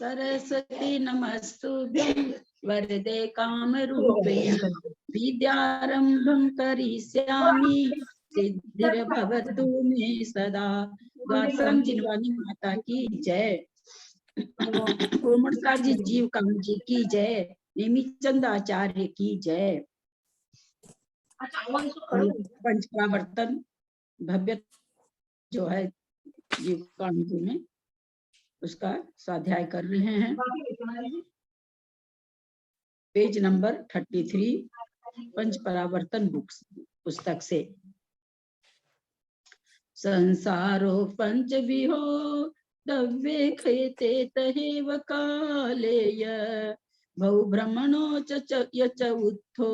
सरस्वती नमस्तुभ्यं वरदे कामरूपिणि विद्यारंभं करिष्यामि सिद्धिर्भवतु मे सदा। गौतम जिनवानी माता की जय। कोमलता जी जीव काम जी की जय। नेमीचंद आचार्य की जय। पंचप्रावर्तन भव्य जो है जीव काम जी में उसका स्वाध्याय कर रहे हैं। पेज नंबर 33 पंचपरावर्तन बुक्स पुस्तक से। संसारो पंच विहो दव्ये खेते तहेव कालेय भौ भ्रमणो च उत्थो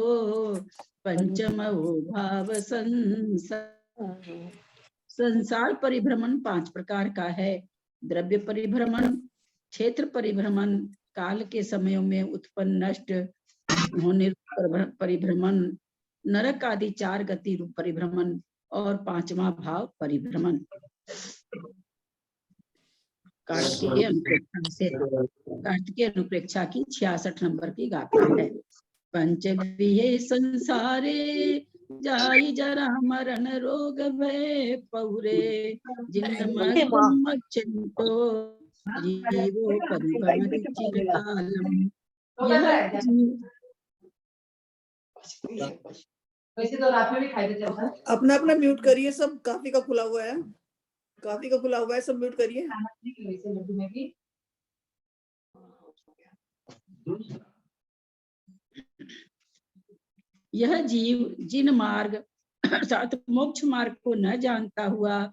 पंचमो भाव संसार। संसार परिभ्रमण 5 प्रकार का है। द्रव्य परिभ्रमण, क्षेत्र परिभ्रमण, काल के समयों में उत्पन्न नष्ट होने परिभ्रमण, नरक आदि 4 गति रूप परिभ्रमण और 5वां भाव परिभ्रमण। कार्तिकेय अनुप्रेक्षा की 66 नंबर की गाथा है। पंचविहे संसारे जाई जरा मरण रोग भय पौरे जिन्मच्छिन्तो जीवो परिभ्रमति चिरकालम। अपना अपना म्यूट करिए सब। काफी का खुला हुआ है, काफी का खुला हुआ है, सब म्यूट करिए। यह जीव जिन मार्ग अर्थात मोक्ष मार्ग को न जानता हुआ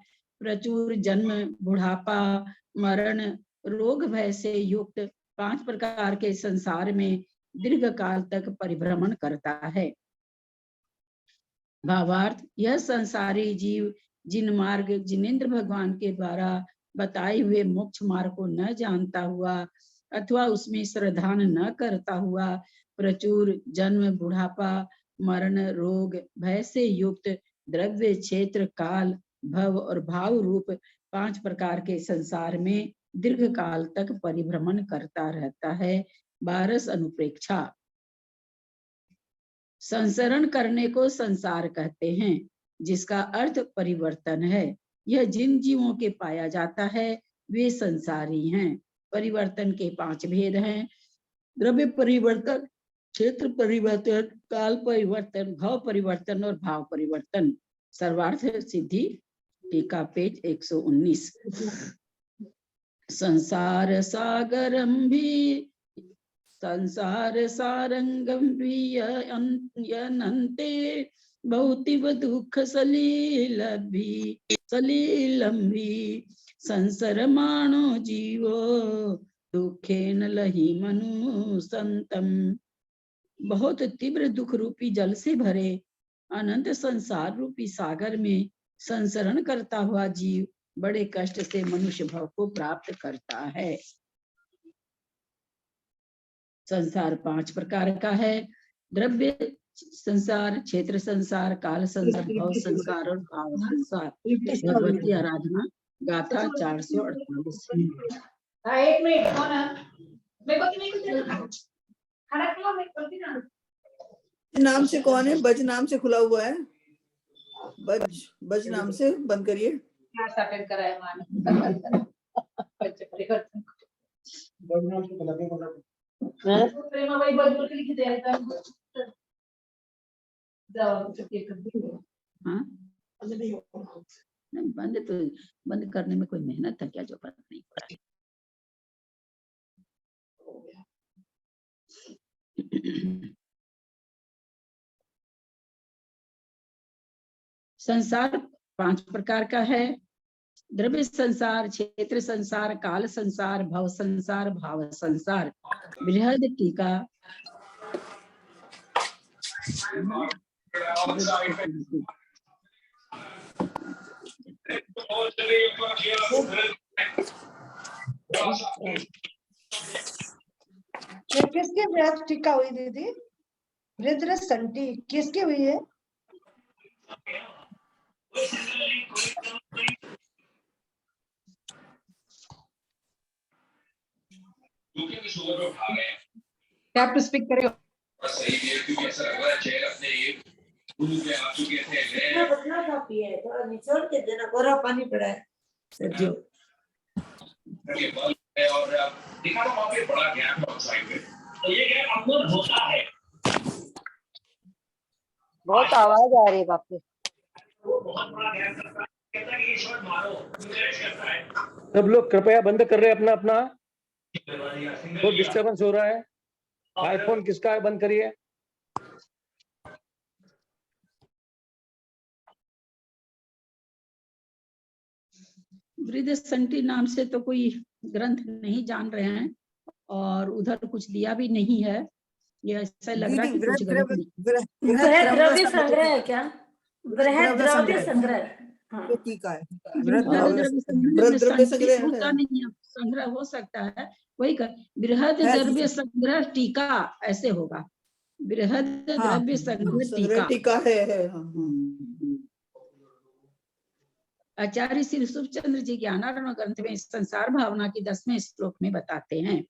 प्रचुर जन्म, बुढ़ापा, मरण, रोग भय से युक्त 5 प्रकार के संसार में दीर्घ काल तक परिभ्रमण करता है। भावार्थ, यह संसारी जीव जिन मार्ग जिनेन्द्र भगवान के द्वारा बताए हुए मोक्ष मार्ग को न जानता हुआ अथवा उसमें श्रद्धान न करता हुआ प्रचुर जन्म, बुढ़ापा, मरण, रोग भय से युक्त द्रव्य, क्षेत्र, काल, भव और भाव रूप 5 प्रकार के संसार में दीर्घ काल तक परिभ्रमण करता रहता है। 12 अनुप्रेक्षा। संसरण करने को संसार कहते हैं, जिसका अर्थ परिवर्तन है। यह जिन जीवों के पाया जाता है वे संसारी हैं। परिवर्तन के 5 भेद हैं। द्रव्य परिवर्तन, क्षेत्र परिवर्तन, काल परिवर्तन, भाव परिवर्तन और भाव परिवर्तन। सर्वार्थ सिद्धि टीका पेज 119। संसार सागरम भी संसार सारंगम भी यनन्ते भौतिव दुख सलीलम भी संसरमाणो जीवो दुखेन लहि मनु संतम। बहुत तीव्र दुख रूपी जल से भरे अनंत संसार रूपी सागर में संसरण करता हुआ जीव बड़े कष्ट से मनुष्य भव को प्राप्त करता है। संसार 5 प्रकार का है। द्रव्य संसार, क्षेत्र संसार, काल संसार, भव संसार और भाव संसार। भगवती आराधना गाथा 448। एक मिनट नाम से कौन है? बज नाम से खुला हुआ है। बज नाम से बंद करिए। बंद करने में कोई मेहनत है क्या जो फर्क नहीं पड़ा। संसार 5 प्रकार का है। द्रव्य संसार, क्षेत्र संसार, काल संसार, भव संसार, भाव संसार। बृहद टीका किसकी बृहद टीका हुई दीदी? वृद्ध संटी किसकी हुई है? टैप टू स्पीक करें। बदला का पिए थोड़ा निचोड़ के देना, गोरा पानी पड़ा है जी और देखा तो वहाँ पे बड़ा गैप है साइड में, तो ये गैप अक्सर होता है। बहुत आवाज आ रही है बाप रे। बहुत बड़ा गैप करता है, कहता है कि ये शॉट मारो, गुजारिश करता है। सब लोग कृपया बंद कर रहे हैं अपना अपना, तो डिस्टर्बेंस हो रहा है। आईफोन किसका है, बंद करिए। वृद्ध संटी नाम से तो कोई ग्रंथ नहीं जान रहे हैं और उधर कुछ दिया भी नहीं है। ये ऐसा लग रहा है कि कुछ गलत नहीं। बृहद द्रव्य संग्रह है क्या? बृहद द्रव्य संग्रह। हाँ। ये टीका है। बृहद द्रव्य संग्रह में द्रव्य संचित संग्रह होता नहीं है, संग्रह हो सकता है, वही कर बृहद है द्रव्य संग्रह टीका ऐसे होगा, बृहद द्रव्य संग्रह संग्रह टीका। टीका है हाँ। आचार्य श्री सुखचंद्र जी ज्ञानार्णव ग्रंथ में संसार भावना की 10वें श्लोक में बताते हैं,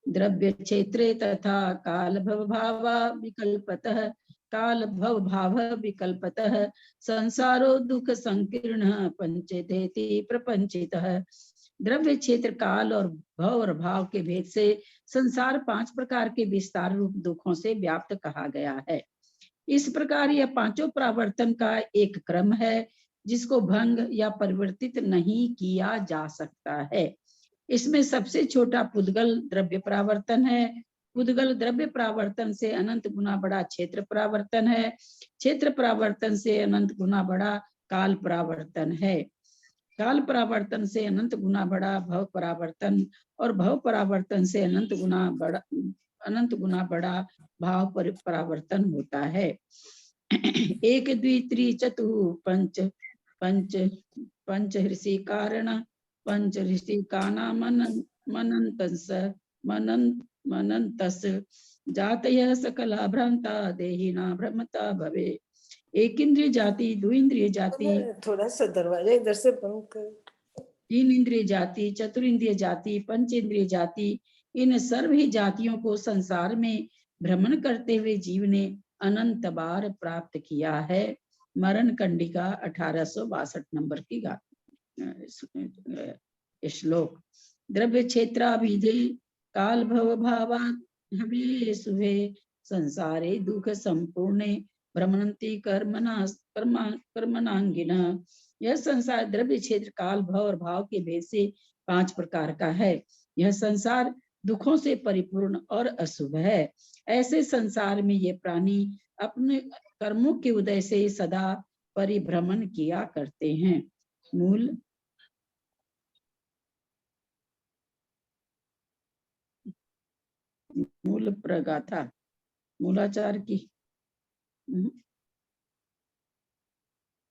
द्रव्य क्षेत्रे तथा काल भव भाव विकल्पतः, काल भव भाव विकल्पतः संसारो दुख संकीर्ण पंचेतेति प्रपंचितः। द्रव्य क्षेत्र काल और भव और भाव के भेद से संसार 5 प्रकार के विस्तार रूप दुखों से व्याप्त कहा गया है। इस प्रकार यह पांचों प्रावर्तन का एक क्रम है जिसको भंग या परिवर्तित नहीं किया जा सकता है। इसमें सबसे छोटा पुद्गल द्रव्य प्रावर्तन है। पुद्गल द्रव्य प्रावर्तन से अनंत गुना बड़ा क्षेत्र प्रावर्तन है। क्षेत्र प्रावर्तन से अनंत गुना बड़ा काल प्रावर्तन है। काल प्रावर्तन से अनंत गुना बड़ा भव परावर्तन और भव परावर्तन से अनंत गुना बड़ा भाव परावर्तन होता है। एक द्वि त्रि चतु पंच पंच पंच ऋषि कारण पंच ऋषि काना मनंतस जातयः सकला भ्रांता देहिना भ्रमता भवे। एक इंद्रिय जाति, दो इंद्रिय जाति, थोड़ा सा दरवाजा इधर से बंद कर। 3 इंद्रिय जाति, चतुरिंद्रिय जाति, पंचेंद्रिय जाति, इन सर्व ही जातियों को संसार में भ्रमण करते हुए जीव ने अनंत बार प्राप्त किया है। मरण कंडिका 1862 नंबर की श्लोक। द्रव्य क्षेत्राभिधि काल भव भावा हवे सुभे संसारे दुख संपूर्णे भ्रमणंती कर्मणांगिना। यह संसार द्रव्य क्षेत्र काल भव और भाव के भेद से 5 प्रकार का है। यह संसार दुखों से परिपूर्ण और अशुभ है। ऐसे संसार में ये प्राणी अपने कर्मों के उदय से सदा परिभ्रमण किया करते हैं। मूल प्रगाथा मूलाचार की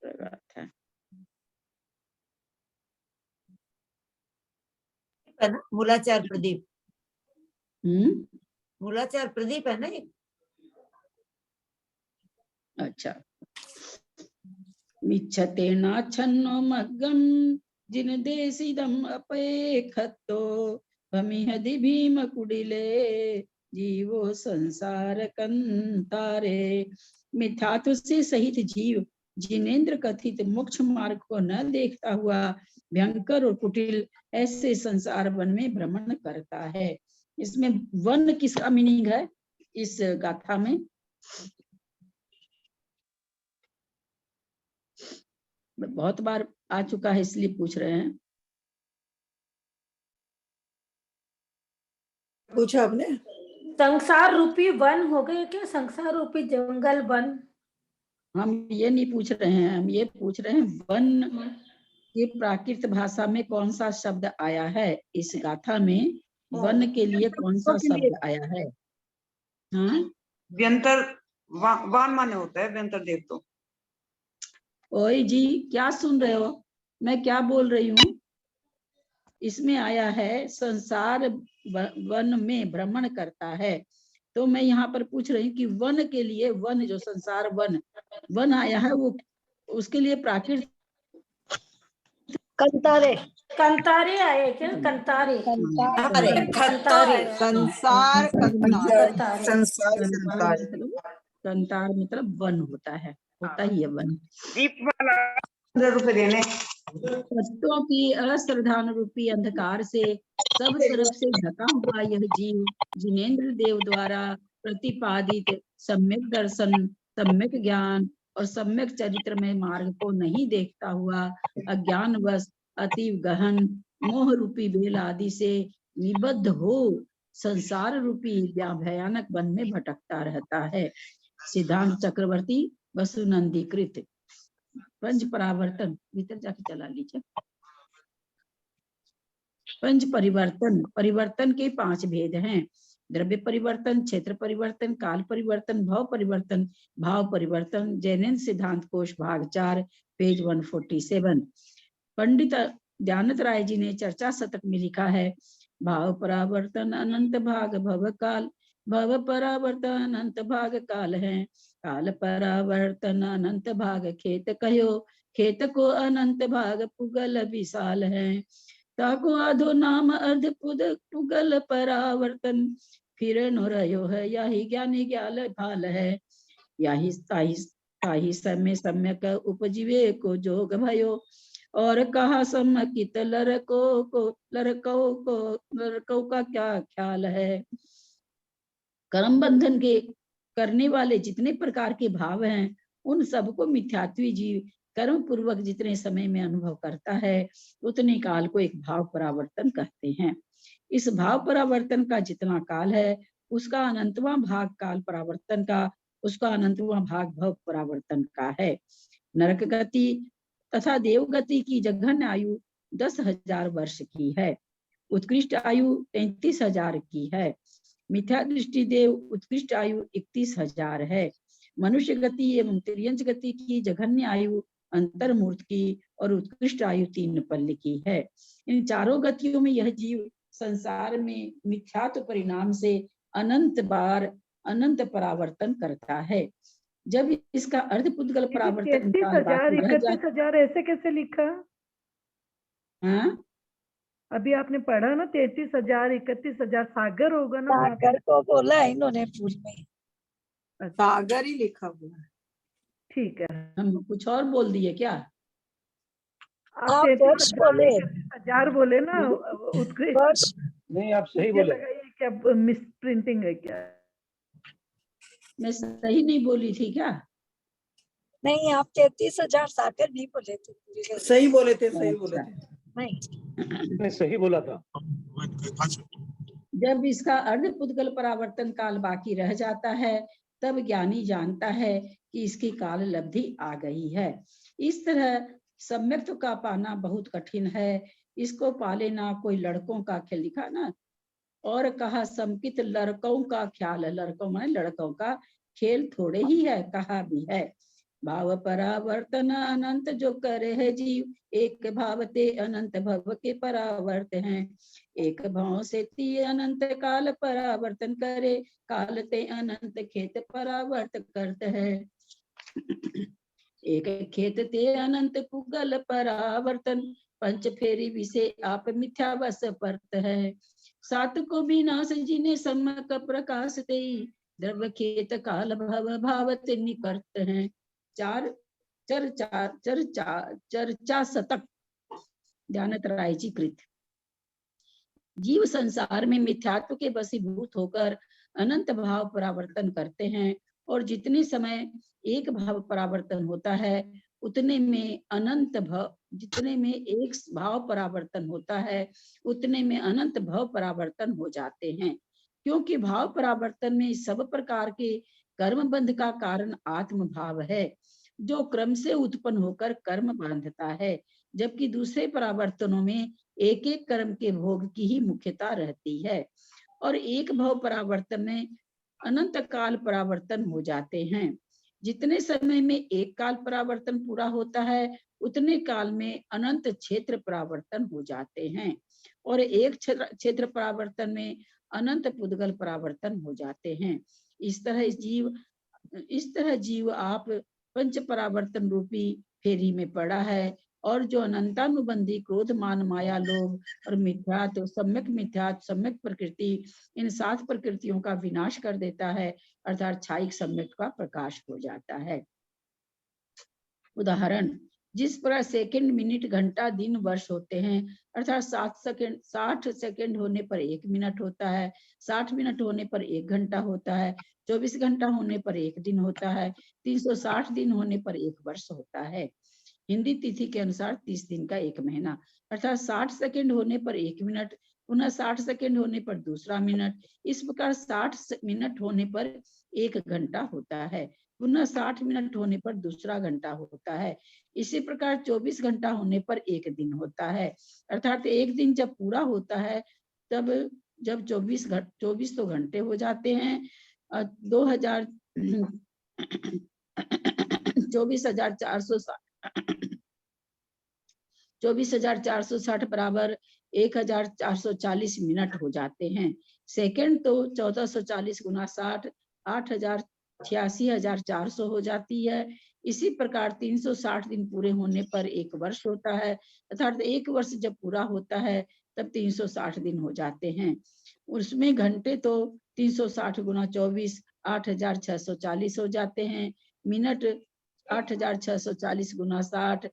प्रगाथा है ना, मूलाचार प्रदीप। मूलाचार प्रदीप है ना ये। अच्छा। मिच्छते नाच्छन्नो मग्गम जिन देसिदम अपेखतो भमिहदि भीम कुडिले जीवो संसार कंतारे। मिथ्यात्व से सहित जीव जिनेन्द्र कथित मोक्ष मार्ग को न देखता हुआ भयंकर और कुटिल ऐसे संसार वन में भ्रमण करता है। इसमें वन किसका मीनिंग है इस गाथा में? बहुत बार आ चुका है इसलिए पूछ रहे हैं। पूछा आपने? संसार रूपी वन हो गए क्या? संसार रूपी जंगल वन? हम ये नहीं पूछ रहे हैं, हम ये पूछ रहे हैं वन की प्राकृत भाषा में कौन सा शब्द आया है इस गाथा में? वन के लिए कौन सा शब्द आया है? हाँ, व्यंतर वान माने होता है व्यंतर देव। तो ओए जी क्या सुन रहे हो, मैं क्या बोल रही हूँ? इसमें आया है संसार वन में भ्रमण करता है, तो मैं यहाँ पर पूछ रही हूँ कि वन के लिए, वन जो संसार वन आया है वो उसके लिए प्राकृत कंतारे कंतारी आए क्या? कंतारी अरे कंतारी संसार कंतारी संसार कंतार मतलब वन होता ही है वन। दीप वाला 15 रुपए देने। सत्यों की अश्रद्धान रूपी अंधकार से सब तरफ से ढका हुआ यह जीव जिनेन्द्र देव द्वारा प्रतिपादित सम्यक दर्शन, सम्यक ज्ञान और सम्यक चरित्र में मार्ग को नहीं देखता हुआ अज्ञानवश अतीव गहन मोह रूपी बेल आदि से निबद्ध हो संसार रूपी भयानक वन में भटकता रहता है। सिद्धांत चक्रवर्ती वसुनंदीकृत। पंच परावर्तन भीतर जाके चला लीजिए। पंच परिवर्तन, परिवर्तन के 5 भेद हैं। द्रव्य परिवर्तन, क्षेत्र परिवर्तन, काल परिवर्तन, भाव परिवर्तन, भाव परिवर्तन। जैन सिद्धांत कोश भाग 4 पेज 147। पंडित ध्यानत राय जी ने चर्चा शतक में लिखा है, भाव परावर्तन अनंत भाग भव काल, भव परावर्तन अनंत भाग काल है, काल परावर्तन अनंत भाग खेत कहो, खेत को अनंत भाग पुगल विशाल है, ताको आधो नाम अर्ध पुगल परावर्तन, फिर नो रहो है यही ज्ञानी ज्ञाल भाल है, यही ताही समय सम्यक उपजीवे को जोग भयो, और कहा सम्मकित लड़कों का क्या ख्याल है। कर्म बंधन के करने वाले जितने प्रकार के भाव हैं उन सबको मिथ्यात्वी जीव कर्म पूर्वक जितने समय में अनुभव करता है उतने काल को एक भाव परावर्तन कहते हैं। इस भाव परावर्तन का जितना काल है उसका अनंतवां भाग काल परावर्तन का, उसका अनंतवां भाग भाव परावर्तन का है। नरक गति तथा देवगति की जघन्य आयु 10,000 वर्ष की है, उत्कृष्ट आयु 33,000 की है। मिथ्या दृष्टि देव उत्कृष्ट आयु 31,000 है। मनुष्य गति एवं तिर्यंच गति की जघन्य आयु अंतर्मूर्त की और उत्कृष्ट आयु 3 पल्ल की है। इन चारों गतियों में यह जीव संसार में मिथ्यात्व परिणाम से अनंत बार अनंत परावर्तन करता है। जब इसका अर्धपुद्गल परावर्तन काल बाकी रह जाता, 31,000 ऐसे कैसे लिखा? हाँ अभी आपने पढ़ा ना 33,000 31,000 सागर होगा ना? सागर को बोला है इन्होंने पूरी में, सागर ही लिखा हुआ है। ठीक है, हम कुछ और बोल दिए क्या? आप वर्ष बोले, 33,000 बोले ना उत्कृष्ट। वर्ष नहीं आप सही बोले। क्या मिस प्रिंटिंग है क्या? मैं सही नहीं बोली थी क्या? नहीं, आप 33,000 सागर नहीं बोले थे पूरी। सही बोले थे, सही बोले थे। नहीं सही बोला था। जब इसका अर्धपुद्गल परावर्तन काल बाकी रह जाता है तब ज्ञानी जानता है कि इसकी काल लब्धि आ गई है। इस तरह सम्यक्त्व का पाना बहुत कठिन है, इसको पा लेना कोई लड़कों का खेल, लिखा ना, और कहा समकित लड़कों का ख्याल, लड़कों में लड़कों का खेल थोड़े ही है, कहा भी है। भाव परावर्तन अनंत जो करे है जीव, एक भाव ते अनंत भव के परावर्त हैं, एक भाव से ती अनंत काल परावर्तन करे, काल ते अनंत खेत परावर्त करते हैं, एक खेत ते अनंत पुगल परावर्तन, पंच फेरी विषे आप मिथ्या वस परत है, सात को विनाश जिन्हें सम्यक प्रकाश ते, द्रव्य खेत काल भव भावत निकर्त हैं। चर्चा शतक ध्यानत राय जी कृत। जीव संसार में मिथ्यात्व के वशीभूत होकर अनंत भाव परावर्तन करते हैं, और जितने समय एक भाव परावर्तन होता है उतने में अनंत भाव, जितने में एक भाव परावर्तन होता है उतने में अनंत भाव परावर्तन हो जाते हैं, क्योंकि भाव परावर्तन में सब प्रकार के कर्म बंध का कारण आत्म भाव है जो क्रम से उत्पन्न होकर कर्म बांधता है, जबकि दूसरे परावर्तनों में एक एक कर्म के भोग की ही मुख्यता रहती है, और एक भाव परावर्तन में अनंत काल परावर्तन हो जाते हैं। जितने समय में एक काल परावर्तन पूरा होता है उतने काल में अनंत क्षेत्र परावर्तन हो जाते हैं, और एक क्षेत्र परावर्तन में अनंत पुद्गल परावर्तन हो जाते हैं। इस तरह जीव आप पंच परावर्तन रूपी फेरी में पड़ा है, और जो अनंतानुबंधी क्रोध मान माया लोभ और मिथ्यात्व सम्यक प्रकृति इन 7 प्रकृतियों का विनाश कर देता है, अर्थात क्षायिक सम्यक का प्रकाश हो जाता है। उदाहरण, जिस प्रकार सेकंड मिनट घंटा दिन वर्ष होते हैं, अर्थात 60 सेकंड होने पर 1 मिनट होता है, 60 मिनट होने पर 1 घंटा होता है, 24 घंटा होने पर 1 दिन होता है, 360 दिन होने पर 1 वर्ष होता है। हिंदी तिथि के अनुसार 30 दिन का 1 महीना, अर्थात 60 सेकंड होने पर 1 मिनट, पुनः 60 सेकंड होने पर दूसरा मिनट, इस प्रकार 60 मिनट होने पर 1 घंटा होता है, पुनः 60 मिनट होने पर दूसरा घंटा होता है। इसी प्रकार 24 घंटा होने पर 1 दिन होता है, अर्थात एक दिन जब पूरा होता है तब जब 24 तो घंटे हो जाते हैं, 2000 24,460 बराबर 1,440 मिनट हो जाते हैं। सेकंड तो 1440 गुना 60 88,400 हो जाती है। इसी प्रकार 360 दिन पूरे होने पर 1 वर्ष होता है, अर्थात 1 वर्ष जब पूरा होता है तब 360 दिन हो जाते हैं। उसमें घंटे तो 360 गुना 24 8,640 हो जाते हैं, मिनट 8,640 गुना 60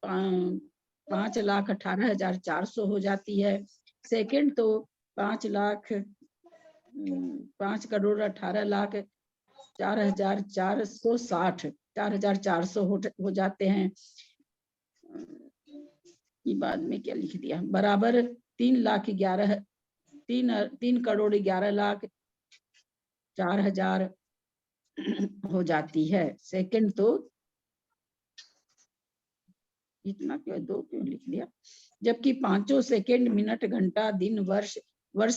5,18,400 हो जाती है। सेकंड तो 5,18,04,460 हो जाते हैं। ये बाद में क्या लिख दिया, बराबर 3,11,04,000 हो जाती है। सेकंड तो इतना क्यों 2 क्यों लिख दिया, जबकि 5 सेकंड मिनट घंटा दिन वर्ष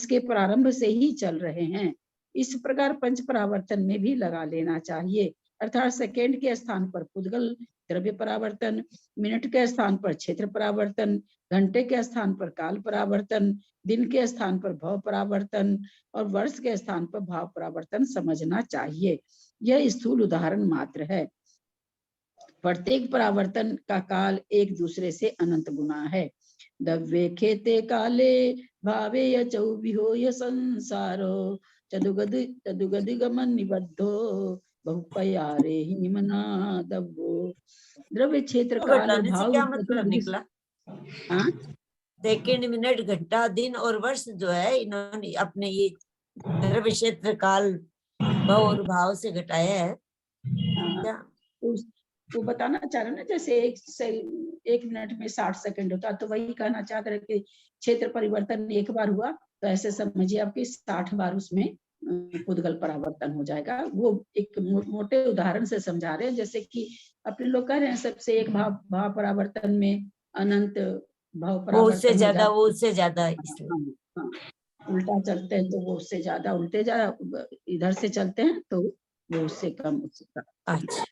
के प्रारंभ से ही चल रहे हैं। इस प्रकार पंच परावर्तन में भी लगा लेना चाहिए, अर्थात सेकंड के स्थान पर पुद्गल द्रव्य परावर्तन, मिनट के स्थान पर क्षेत्र परावर्तन, घंटे के स्थान पर काल परावर्तन, दिन के स्थान पर भव परावर्तन और वर्ष के स्थान पर भाव परावर्तन समझना चाहिए। यह स्थूल उदाहरण मात्र है। प्रत्येक परावर्तन का काल एक दूसरे से अनंत गुना है। दव्ये खेते काले भावे यचौ विहोय संसारो चदुगद गमन निबद्धो बहुपयारे हिमना दव्वो। द्रव्य क्षेत्र काल घटाने से भाव क्या मतलब निकला? हाँ, सेकंड मिनट घंटा दिन और वर्ष जो है इन्होंने अपने ये द्रव्य क्षेत्र काल भाव और भाव से घटाया है क्या? वो बताना चाह रहे ना, जैसे एक मिनट में 60 सेकंड होता, तो वही कहना चाह रहे कि क्षेत्र परिवर्तन 1 बार हुआ तो ऐसे समझिए आपके 60 बार उसमें पुद्गल परावर्तन हो जाएगा। वो एक मोटे उदाहरण से समझा रहे हैं, जैसे कि अपने लोग कह रहे हैं सबसे एक भाव परावर्तन में अनंत भाव परावर्तन वो उससे ज्यादा इसलिए उल्टा चलते हैं तो वो उससे ज्यादा, उल्टे इधर से चलते हैं तो वो उससे कम, उससे कम। अच्छा,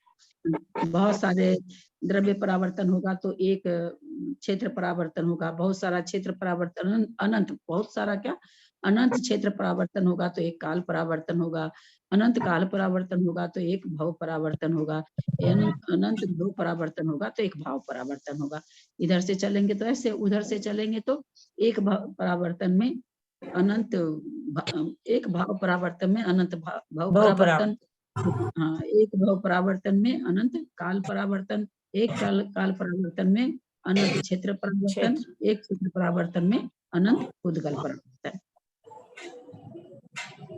बहुत सारे द्रव्य परावर्तन होगा तो एक क्षेत्र परावर्तन होगा, बहुत सारा क्षेत्र परावर्तन अनंत, बहुत सारा क्या अनंत क्षेत्र परावर्तन होगा तो एक काल परावर्तन होगा, अनंत काल परावर्तन होगा तो एक भव परावर्तन होगा, अनंत भव परावर्तन होगा तो एक भाव परावर्तन होगा। इधर से चलेंगे तो ऐसे, उधर से चलेंगे तो एक भाव परावर्तन में अनंत, एक भाव परावर्तन में अनंत भाव परावर्तन, हाँ, एक भव परावर्तन में अनंत काल परावर्तन, एक काल परावर्तन में अनंत क्षेत्र परावर्तन, एक क्षेत्र परावर्तन में अनंत पुद्गल परावर्तन।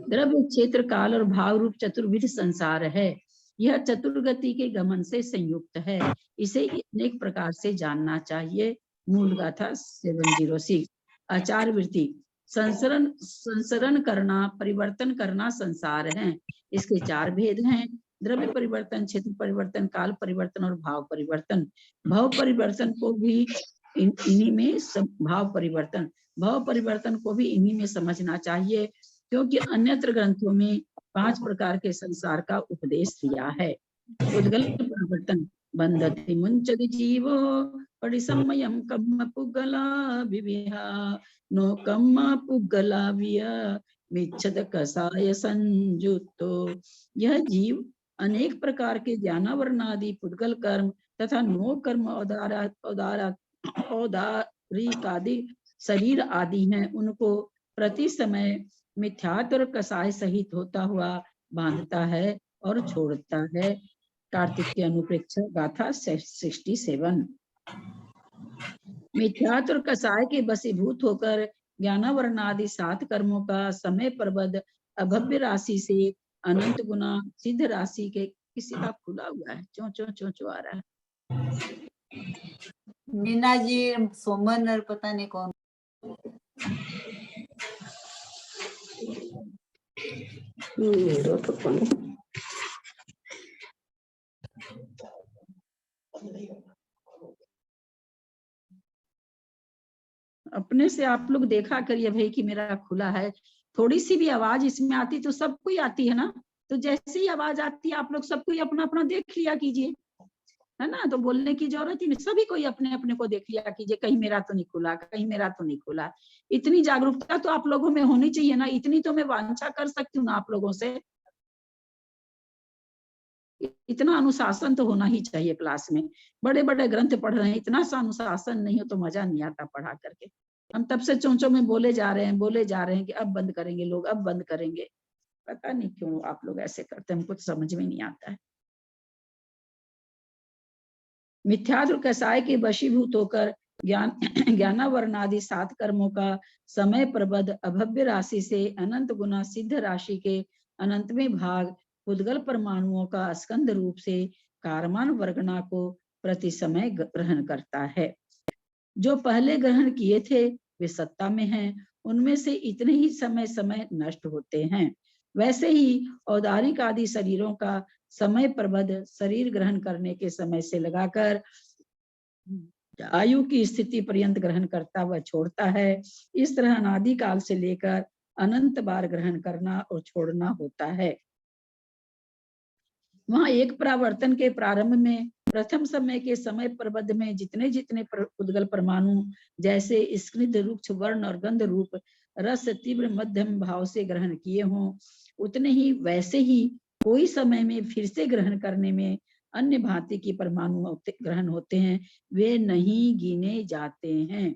द्रव्य क्षेत्र काल और भाव रूप चतुर्विध संसार है। यह चतुर्गति के गमन से संयुक्त है, इसे अनेक प्रकार से जानना चाहिए। मूल गाथा 706। आचार वृत्ति, संसरण करना, परिवर्तन करना संसार है। इसके 4 भेद हैं, द्रव्य परिवर्तन, क्षेत्र परिवर्तन, काल परिवर्तन और भाव परिवर्तन। भाव परिवर्तन को भी इन्हीं में, भाव परिवर्तन को भी इन्हीं में समझना चाहिए, क्योंकि अन्यत्र ग्रंथों में 5 प्रकार के संसार का उपदेश दिया है। उद्गल परिवर्तन, बंधति मुंचति जीवो परिसमयम कम्म पुगला विविहा नो कम्म पुगला विया मिच्छद कसाय संयुक्तो। यह जीव अनेक प्रकार के ज्ञानावरणादि पुद्गल कर्म तथा नो कर्म औदारिक आदि शरीर आदि हैं, उनको प्रति समय मिथ्यात्व और कसाय सहित होता हुआ बांधता है और छोड़ता है। कार्तिक की अनुप्रेक्षा गाथा 67। मिथ्यात्व और कसाय के वशीभूत होकर ज्ञानावरण आदि 7 कर्मों का समय प्रबद्ध अभव्य राशि से अनंत गुना सिद्ध राशि के, किसी का खुला हुआ है, चो चो चो चो आ रहा है। मीना जी, सोमन और पता नहीं कौन। अपने से आप लोग देखा करिए भाई कि मेरा खुला है। थोड़ी सी भी आवाज इसमें आती तो सबको ही आती है ना, तो जैसे ही आवाज आती है आप लोग सबको ही अपना अपना देख लिया कीजिए, है ना। तो बोलने की जरूरत ही नहीं, सभी को ही अपने अपने को देख लिया कीजिए, कहीं मेरा तो नहीं खुला, कहीं मेरा तो नहीं खुला। इतनी जागरूकता तो आप लोगों में होनी चाहिए ना, इतनी तो मैं वांछा कर सकती हूँ ना आप लोगों से। इतना अनुशासन तो होना ही चाहिए क्लास में। बड़े बड़े ग्रंथ पढ़ रहे हैं, इतना सा अनुशासन नहीं हो तो मजा नहीं आता पढ़ा करके। हम तब से चोंचों में बोले जा रहे हैं कि अब बंद करेंगे लोग, अब बंद करेंगे। पता नहीं क्यों आप लोग ऐसे करते हैं, हमको समझ में नहीं आता है। मिथ्यात्व कसाय के वशीभूत होकर ज्ञानावरण आदि 7 कर्मों का समय प्रबद्ध अभव्य राशि से अनंत गुना सिद्ध राशि के अनंतवें भाग उद्गल परमाणुओं का स्कंद रूप से कारमान वर्गना को प्रति समय ग्रहण करता है। जो पहले ग्रहण किए थे वे सत्ता में हैं, उनमें से इतने ही समय समय नष्ट होते हैं। वैसे ही औदारिक आदि शरीरों का समय प्रबद्ध शरीर ग्रहण करने के समय से लगाकर आयु की स्थिति पर्यंत ग्रहण करता व छोड़ता है। इस तरह अनादि काल से लेकर अनंत बार ग्रहण करना और छोड़ना होता है। वहां एक परावर्तन के प्रारंभ में प्रथम समय के समय प्रबद्ध में जितने जितने उद्गल परमाणु जैसे स्निग्ध रुक्ष वर्ण और गंध रूप रस तीव्र मध्यम भाव से ग्रहण किए हों, उतने ही वैसे ही कोई समय में फिर से ग्रहण करने में अन्य भांति की परमाणु ग्रहण होते हैं, वे नहीं गिने जाते हैं।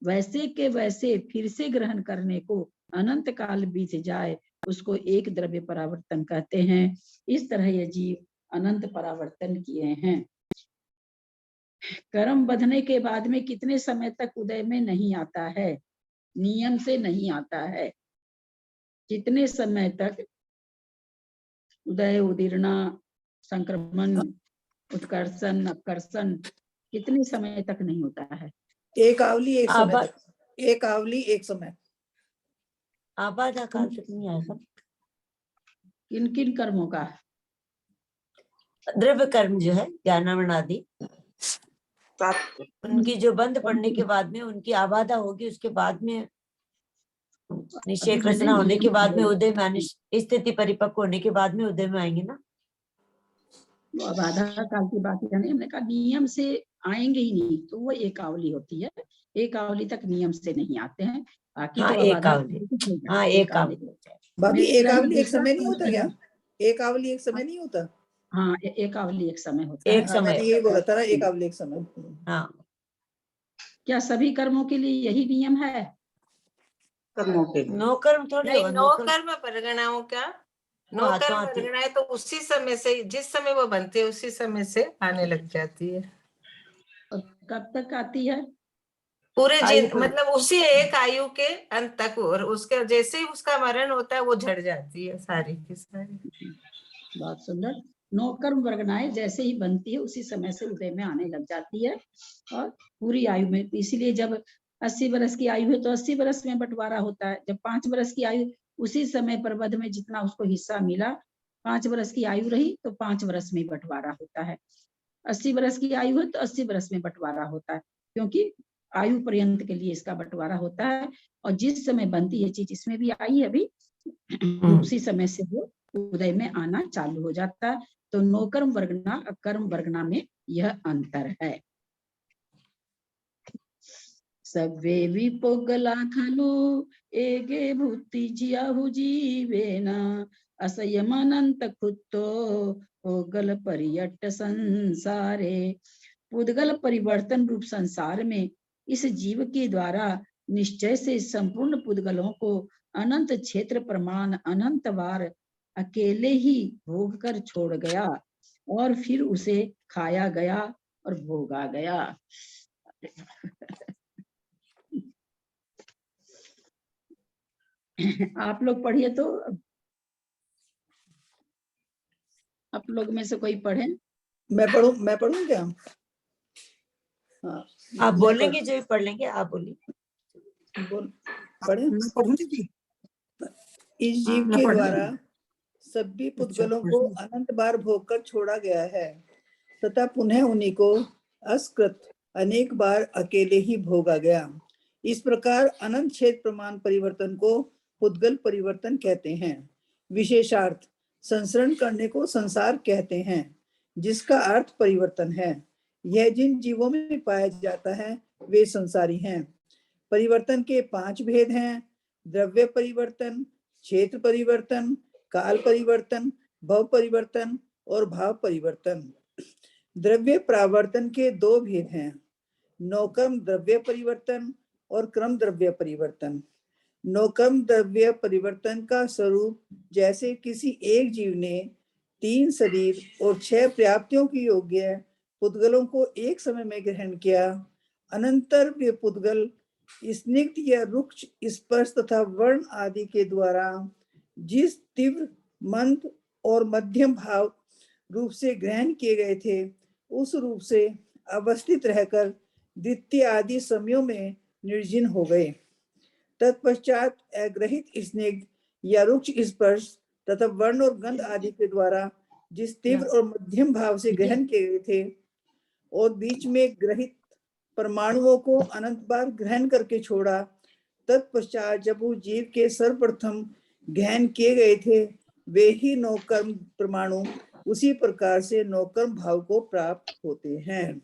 वैसे के वैसे फिर से ग्रहण करने को अनंत काल बीत जाए उसको एक द्रव्य परावर्तन कहते हैं। इस तरह ये जीव अनंत परावर्तन किए हैं। कर्म बंधने के बाद में कितने समय तक उदय में नहीं आता है, नियम से नहीं आता है। कितने समय तक उदय उदीर्णा संक्रमण उत्कर्षण अपकर्षण कितने समय तक नहीं होता है? एक आवली एक समय तक, एक आवली एक समय। आबाद काल तक नहीं आएगा। किन किन कर्मों का? द्रव्य कर्म जो है ज्ञानावरण आदि, उनकी जो बंद पड़ने के बाद में उनकी आबादा होगी, उसके बाद में निश्चय रचना होने के बाद में उदय में स्थिति परिपक्व होने के बाद में उदय में आएंगे ना। अब आधा काल की बात यानी हमने कहा नियम से आएंगे ही नहीं, तो वो एक आवली होती है। एक आवली तक नियम से नहीं आते हैं, बाकी हाँ, तो एक आवली, हाँ एक आवली। भाभी एक आवली एक समय नहीं होता क्या? एक आवली एक समय नहीं होता? हाँ, एक आवली एक समय होता एक समय। मैंने यही बोला था ना, एक आवली एक समय। हाँ, क्या सभी कर्मों के लिए यही नियम है? कर्मों के नो कर्म थोड़ी नहीं, होगा। नो कर्म परगणाओं का, नो कर्म परगणाएं तो उसी समय से, जिस समय वो बनती है उसी समय से आने लग जाती है। और कब तक आती है? पूरे मतलब उसी एक आयु के अंत तक, और उसके जैसे ही उसका मरण होता है वो झड़ जाती है सारी की सारी। बहुत सुंदर। नो कर्म वर्गनाएं जैसे ही बनती है उसी समय से उदय में आने लग जाती है और पूरी आयु में। इसीलिए जब 80 वर्ष की आयु है तो 80 वर्ष में बंटवारा होता है। जब 5 वर्ष की आयु, उसी समय प्रबद्ध में जितना उसको हिस्सा मिला, 5 वर्ष की आयु रही तो 5 वर्ष में बंटवारा होता है। 80 वर्ष की आयु है तो 80 वर्ष में बंटवारा होता है, क्योंकि आयु पर्यंत के लिए इसका बंटवारा होता है। और जिस समय बनती है चीज, इसमें भी आई है अभी, उसी समय से वो उदय में आना चालू हो जाता है। तो नो कर्म वर्गना अकर्म वर्गना में यह अंतर है। सब्वे विपोगला खलु एगे भूति जियाहु जीवेना असयमानंत खुत्तो पुद्गल परियट संसारे। पुद्गल परिवर्तन रूप संसार में इस जीव के द्वारा निश्चय से संपूर्ण पुद्गलों को अनंत क्षेत्र प्रमाण अनंत बार अकेले ही भोग कर छोड़ गया और फिर उसे खाया गया और भोगा गया। आप लोग पढ़िए तो, आप लोग में से कोई पढ़े? मैं पढ़ूं क्या? हाँ, आप मैं बोलेंगे जो भी पढ़ लेंगे, आप बोलिए। पढ़े? मैं पढ़ूं दीदी? इस जीव मैं के पढ़ूं? द्वारा सभी पुद्गलों को अनंत बार भोग कर छोड़ा गया है तथा पुनः उन्हीं को असकृत अनेक बार अकेले ही भोगा गया। इस प्रकार अनंत क्षेत्र प्रमाण परिवर्तन को पुद्गल परिवर्तन कहते हैं। विशेषार्थ संसरण करने को संसार कहते हैं, जिसका अर्थ परिवर्तन है। यह जिन जीवों में पाया जाता है वे संसारी हैं। परिवर्तन के 5 भेद हैं: द्रव्य परिवर्तन, क्षेत्र परिवर्तन, काल परिवर्तन, भव परिवर्तन और भाव परिवर्तन। द्रव्य परावर्तन के 2 भेद हैं: नौकर्म द्रव्य परिवर्तन और क्रम द्रव्य परिवर्तन। नौकर्म द्रव्य परिवर्तन का स्वरूप जैसे किसी एक जीव ने 3 शरीर और 6 प्राप्तियों की योग्य पुद्गलों को एक समय में ग्रहण किया, अनंतर वे पुद्गल स्निग्ध या रुक्ष स्पर्श तथा वर्ण आदि के द्वारा जिस तीव्र मंद और मध्यम भाव रूप से ग्रहण किए गए थे उस रूप से अवस्थित रहकर द्वितीय आदि समयों में निर्जीन हो गए। तत्पश्चात अग्रहित स्निग्ध या रुक्ष स्पर्श तथा वर्ण और गंध आदि के द्वारा जिस तीव्र और मध्यम भाव से ग्रहण किए गए थे और बीच में ग्रहित परमाणुओं को अनंत बार ग्रहण करके छोड़ा। तत्पश्चात जब उस जीव के सर्वप्रथम ग्रहण किए गए थे वे ही नौकर्म परमाणु उसी प्रकार से नौकर्म भाव को प्राप्त होते हैं।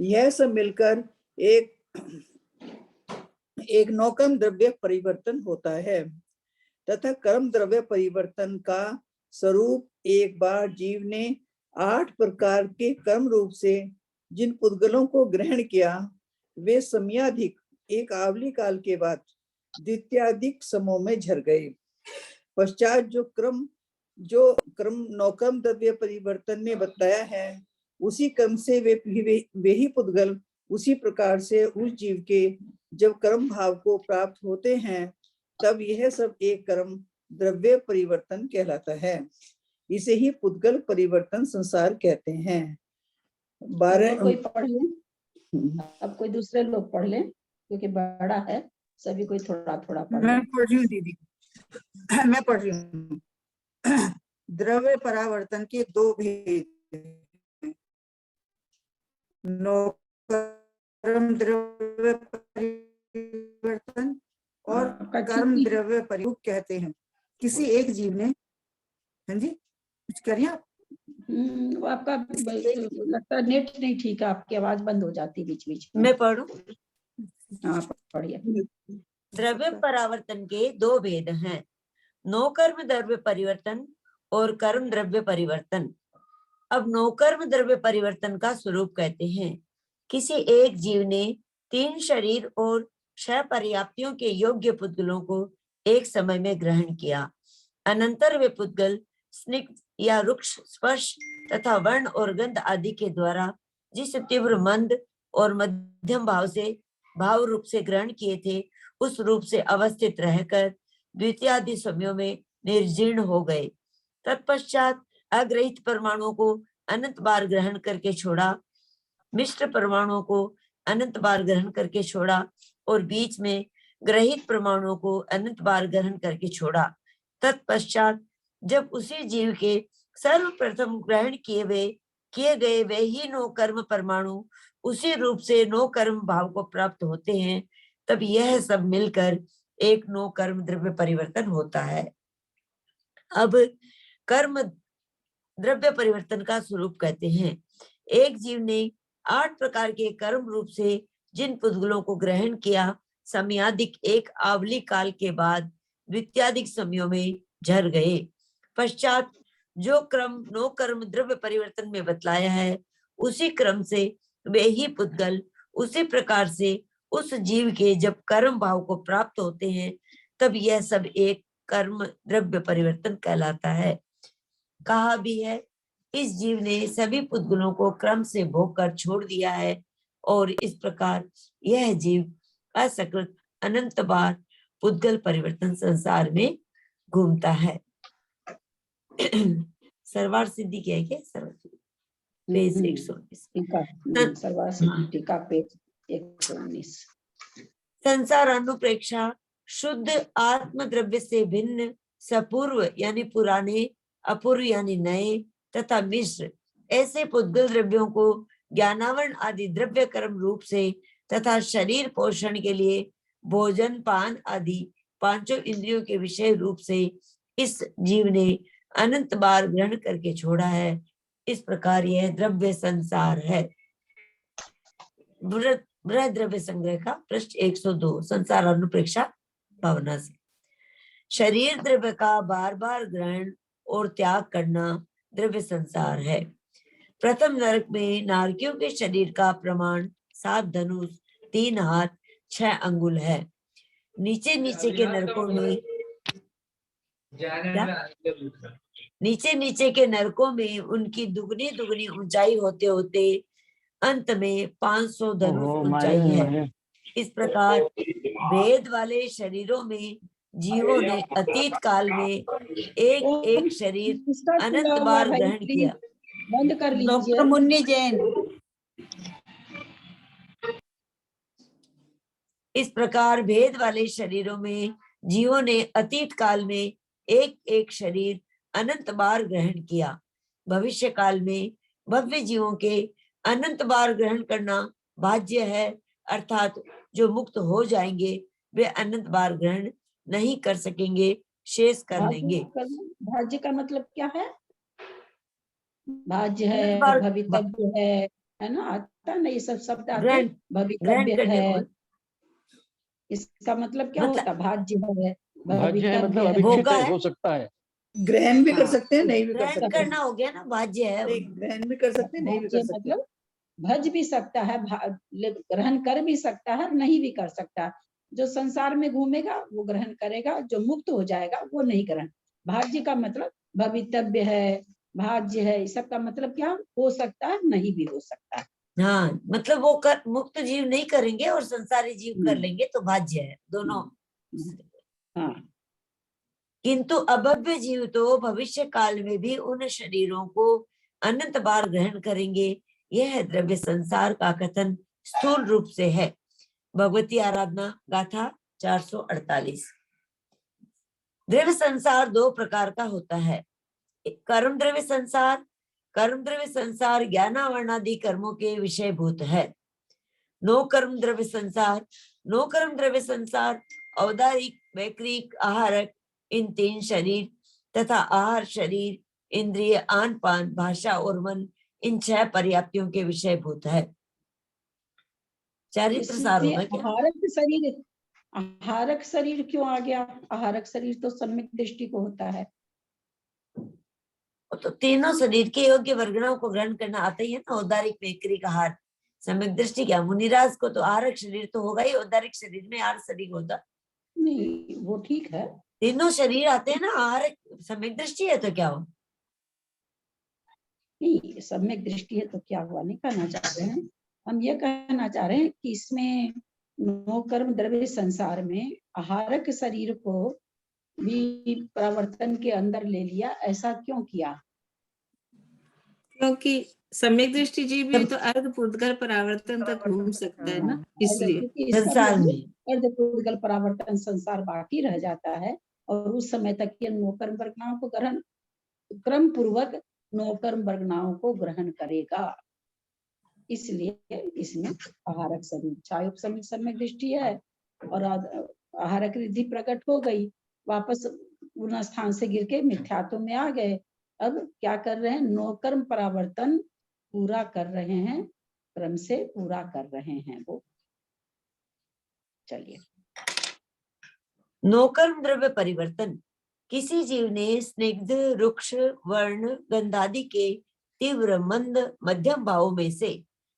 यह सब मिलकर एक नौकर्म द्रव्य परिवर्तन होता है तथा कर्म द्रव्य परिवर्तन का स्वरूप एक बार जीव ने 8 प्रकार के कर्म रूप से जिन पुद्गलों को ग्रहण किया वे समयाधिक एक आवली काल के बाद द्वितीयाधिक समों में झर गए। पश्चात जो क्रम नौकर्म द्रव्य परिवर्तन में बताया है उसी क्रम से वे ही पुद्गल उसी प्रकार से उस जीव के जब कर्म भाव को प्राप्त होते हैं तब यह सब एक कर्म द्रव्य परिवर्तन कहलाता है। इसे ही पुद्गल परिवर्तन संसार कहते हैं। 12 कोई पढ़ ले, अब कोई दूसरे लोग पढ़ ले क्योंकि बड़ा है, सभी कोई थोड़ा थोड़ा पढ़ ले। मैं पढ़ रही हूँ दीदी, मैं पढ़ रही हूँ। द्रव्य परावर्तन के 2 भेद: नौकर्म द्रव्य परिवर्तन और कर्म द्रव्य परिवर्तन कहते हैं। किसी एक जीव ने, हाँ जी कुछ करिए आप। आपका लगता है नेट नहीं ठीक है, आपकी आवाज बंद हो जाती बीच बीच में। मैं पढ़ूं? हाँ पढ़िए। द्रव्य परावर्तन के 2 भेद हैं: नौकर्म द्रव्य परिवर्तन और कर्म द्रव्य परिवर्तन। अब नौकर्म द्रव्य परिवर्तन का स्वरूप कहते हैं किसी एक जीव ने 3 शरीर और 6 पर्याप्तियों के योग्य पुद्गलों को एक समय में ग्रहण किया, अनंतर वे पुद्गल स्निग्ध या रुक्ष स्पर्श तथा वर्ण और गंध आदि के द्वारा जिस तीव्र मंद और मध्यम भाव से भाव रूप से ग्रहण किए थे उस रूप से अवस्थित रहकर द्वितीयादि समयों में निर्जीर्ण हो गए। तत्पश्चात अग्रहित परमाणुओं को अनंत बार ग्रहण करके छोड़ा, मिश्र परमाणुओं को अनंत बार ग्रहण करके छोड़ा और बीच में ग्रहित परमाणुओं को अनंत बार ग्रहण करके छोड़ा। तत्पश्चात जब उसी जीव के सर्वप्रथम ग्रहण किए गए वे ही 9 कर्म परमाणु उसी रूप से 9 कर्म भाव को प्राप्त होते हैं, तब यह सब मिलकर एक 9 कर्म द्रव्य परिवर्तन होता है। अब कर्म द्रव्य परिवर्तन का स्वरूप कहते हैं एक जीव ने 8 प्रकार के कर्म रूप से जिन पुद्गलों को ग्रहण किया समयाधिक एक आवली काल के बाद द्वितीयाधिक समयों में झर गए। पश्चात जो क्रम नो कर्म द्रव्य परिवर्तन में बतलाया है, उसी क्रम से वे ही पुद्गल उसी प्रकार से उस जीव के जब कर्म भाव को प्राप्त होते हैं, तब यह सब एक कर्म द्रव्य परिवर्तन कहलाता है। कहा भी है, इस जीव ने सभी पुद्गलों को क्रम से भोग कर छोड़ दिया है, और इस प्रकार यह जीव असकृत अनंत बार पुद्गल परिवर्तन संसार में घूमता है। सर्वार सिद्धि क्या है? क्या सर्वार सिद्धि? पेज 119। सर्वार सिद्धि टीका पेज 119। संसार अनुप्रेक्षा शुद्ध आत्म द्रव्य से भिन्न सपूर्व यानी पुराने, अपूर्व यानी नए तथा मिश्र ऐसे पुद्गल द्रव्यों को ज्ञानावरण आदि द्रव्य कर्म रूप से तथा शरीर पोषण के लिए भोजन पान आदि पांचों इंद्रियों के विषय रूप से इस जीव ने अनंत बार ग्रहण करके छोड़ा है। इस प्रकार यह द्रव्य संसार है। बृहद द्रव्य संग्रह का पृष्ठ 102। संसार अनुप्रेक्षा भावना से शरीर द्रव्य का बार बार ग्रहण और त्याग करना द्रव्य संसार है। प्रथम नरक में नारकियों के शरीर का प्रमाण 7 धनुष 3 हाथ 6 अंगुल है। नीचे नीचे के नरकों में उनकी दुगनी दुगनी ऊंचाई होते होते अंत में 500 धनुष ऊंचाई है। इस प्रकार भेद वाले शरीरों में जीवों ने अतीत काल में एक एक शरीर अनंत बार ग्रहण किया। बंद कर लीजिए। डॉक्टर मुन्नी जैन। इस प्रकार भेद वाले शरीरों में जीवों ने अतीत काल में एक एक शरीर अनंत बार ग्रहण किया। भविष्य काल में भव्य जीवों के अनंत बार ग्रहण करना भाज्य है, अर्थात जो मुक्त हो जाएंगे वे अनंत बार ग्रहण नहीं कर सकेंगे, शेष कर लेंगे। भाज्य का मतलब क्या है? भाज्य है, भवितव्य है ना, आता नहीं, ये सब शब्द आते। भवितव्य है, इसका मतलब क्या होता? भाज्य है, भाज्य है मतलब अभिक्षित है, हो सकता है। ग्रहण भी कर सकते हैं, नहीं भी कर सकते। करना हो गया ना, भाज्य है। ग्रहण भी कर सकते हैं, नहीं भी कर सकते। मतलब भज भी सकता है, ग्रहण कर भी सकता है, नहीं भी कर सकता। जो संसार में घूमेगा वो ग्रहण करेगा, जो मुक्त हो जाएगा वो नहीं ग्रहण। भाज्य का मतलब भवितव्य है, भाज्य है, इस सब का मतलब क्या हो सकता है, नहीं भी हो सकता है। हाँ, मतलब वो मुक्त जीव नहीं करेंगे और संसारी जीव कर लेंगे, तो भाज्य है दोनों। हाँ। किंतु अभव्य जीव तो भविष्य काल में भी उन शरीरों को अनंत बार ग्रहण करेंगे। यह द्रव्य संसार का कथन स्थूल रूप से है। भगवती आराधना गाथा 448। द्रव्य संसार 2 प्रकार का होता है। कर्म द्रव्य संसार, कर्म द्रव्य संसार ज्ञानावरणादि कर्मों के विषयभूत है। नो कर्म द्रव्य संसार, नो कर्म द्रव्य संसार औदारिक, वैक्रिक, आहारक इन 3 शरीर तथा आहार शरीर, इंद्रिय, आन पान, भाषा और मन इन 6 पर्याप्तियों के विषयभूत है। चारित्र सार होगा क्या? आहारक शरीर क्यों आ गया? आहारक शरीर तो सम्यक दृष्टि को होता है। तो तीनों शरीर के योग्य वर्गणों को ग्रहण करना आता ही है ना। औदारिक, वैक्रिक, आहार, सम्यक दृष्टि क्या? मुनिराज को तो आहारक शरीर तो होगा ही, औदारिक शरीर में आहार शरीर होता नहीं, वो ठीक है। तीनों शरीर आते हैं ना। आहारक सम्यक दृष्टि है तो क्या हो? नहीं, सम्यक दृष्टि है तो क्या हुआ, नहीं कहना चाह रहे हैं हम। ये कहना चाह रहे हैं कि इसमें नो कर्म द्रव्य संसार में आहारक शरीर को भी प्रवर्तन के अंदर ले लिया, ऐसा क्यों किया? क्योंकि सम्यक दृष्टि जीव भी तो अर्ध पुद्गल परावर्तन तक घूम सकता है ना, इसलिए संसार में अर्ध पुद्गल परावर्तन संसार बाकी रह जाता है, और उस समय तक ये नौकर्म वर्गनाओं को ग्रहण, क्रम पूर्वक नौकर्म वर्गनाओं को ग्रहण करेगा। इसलिए इसमें आहारक शरीर चाहे सम्यक दृष्टि है और आहारक रिद्धि प्रकट हो गई, वापस पूर्ण स्थान से गिर के मिथ्यात्व में आ गए। अब क्या कर रहे हैं? नौकर्म परावर्तन पूरा कर रहे हैं, क्रम से पूरा कर रहे हैं वो। चलिए, नौकर्म द्रव्य परिवर्तन किसी जीव ने स्निग्ध, रुक्ष, वर्ण, गंधादि के तीव्र, मंद, मध्यम भावों में से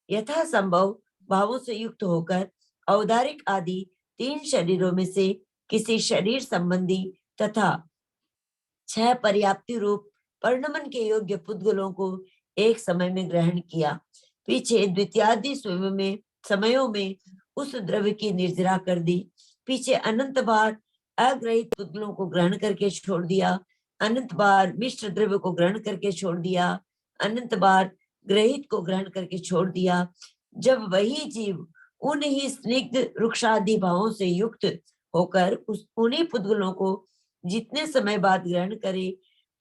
यथा संभव भावों से युक्त होकर औदारिक आदि 3 शरीरों में से किसी शरीर संबंधी तथा 6 पर्याप्ति रूप परिणमन के योग्य पुद्गलों को एक समय में ग्रहण किया। पीछे द्वितीयादि समयों में उस द्रव्य की निर्जरा कर दी। पीछे अनंत बार अग्रहित पुद्गलों को ग्रहण करके छोड़ दिया, अनंत बार मिश्र द्रव्य को ग्रहण करके छोड़ दिया, अनंत बार ग्रहित को ग्रहण करके छोड़ दिया। जब वही जीव उन ही स्निग्ध रुक्षादि भावों से युक्त होकर उन्हीं पुद्गलों को जितने समय बाद ग्रहण करे,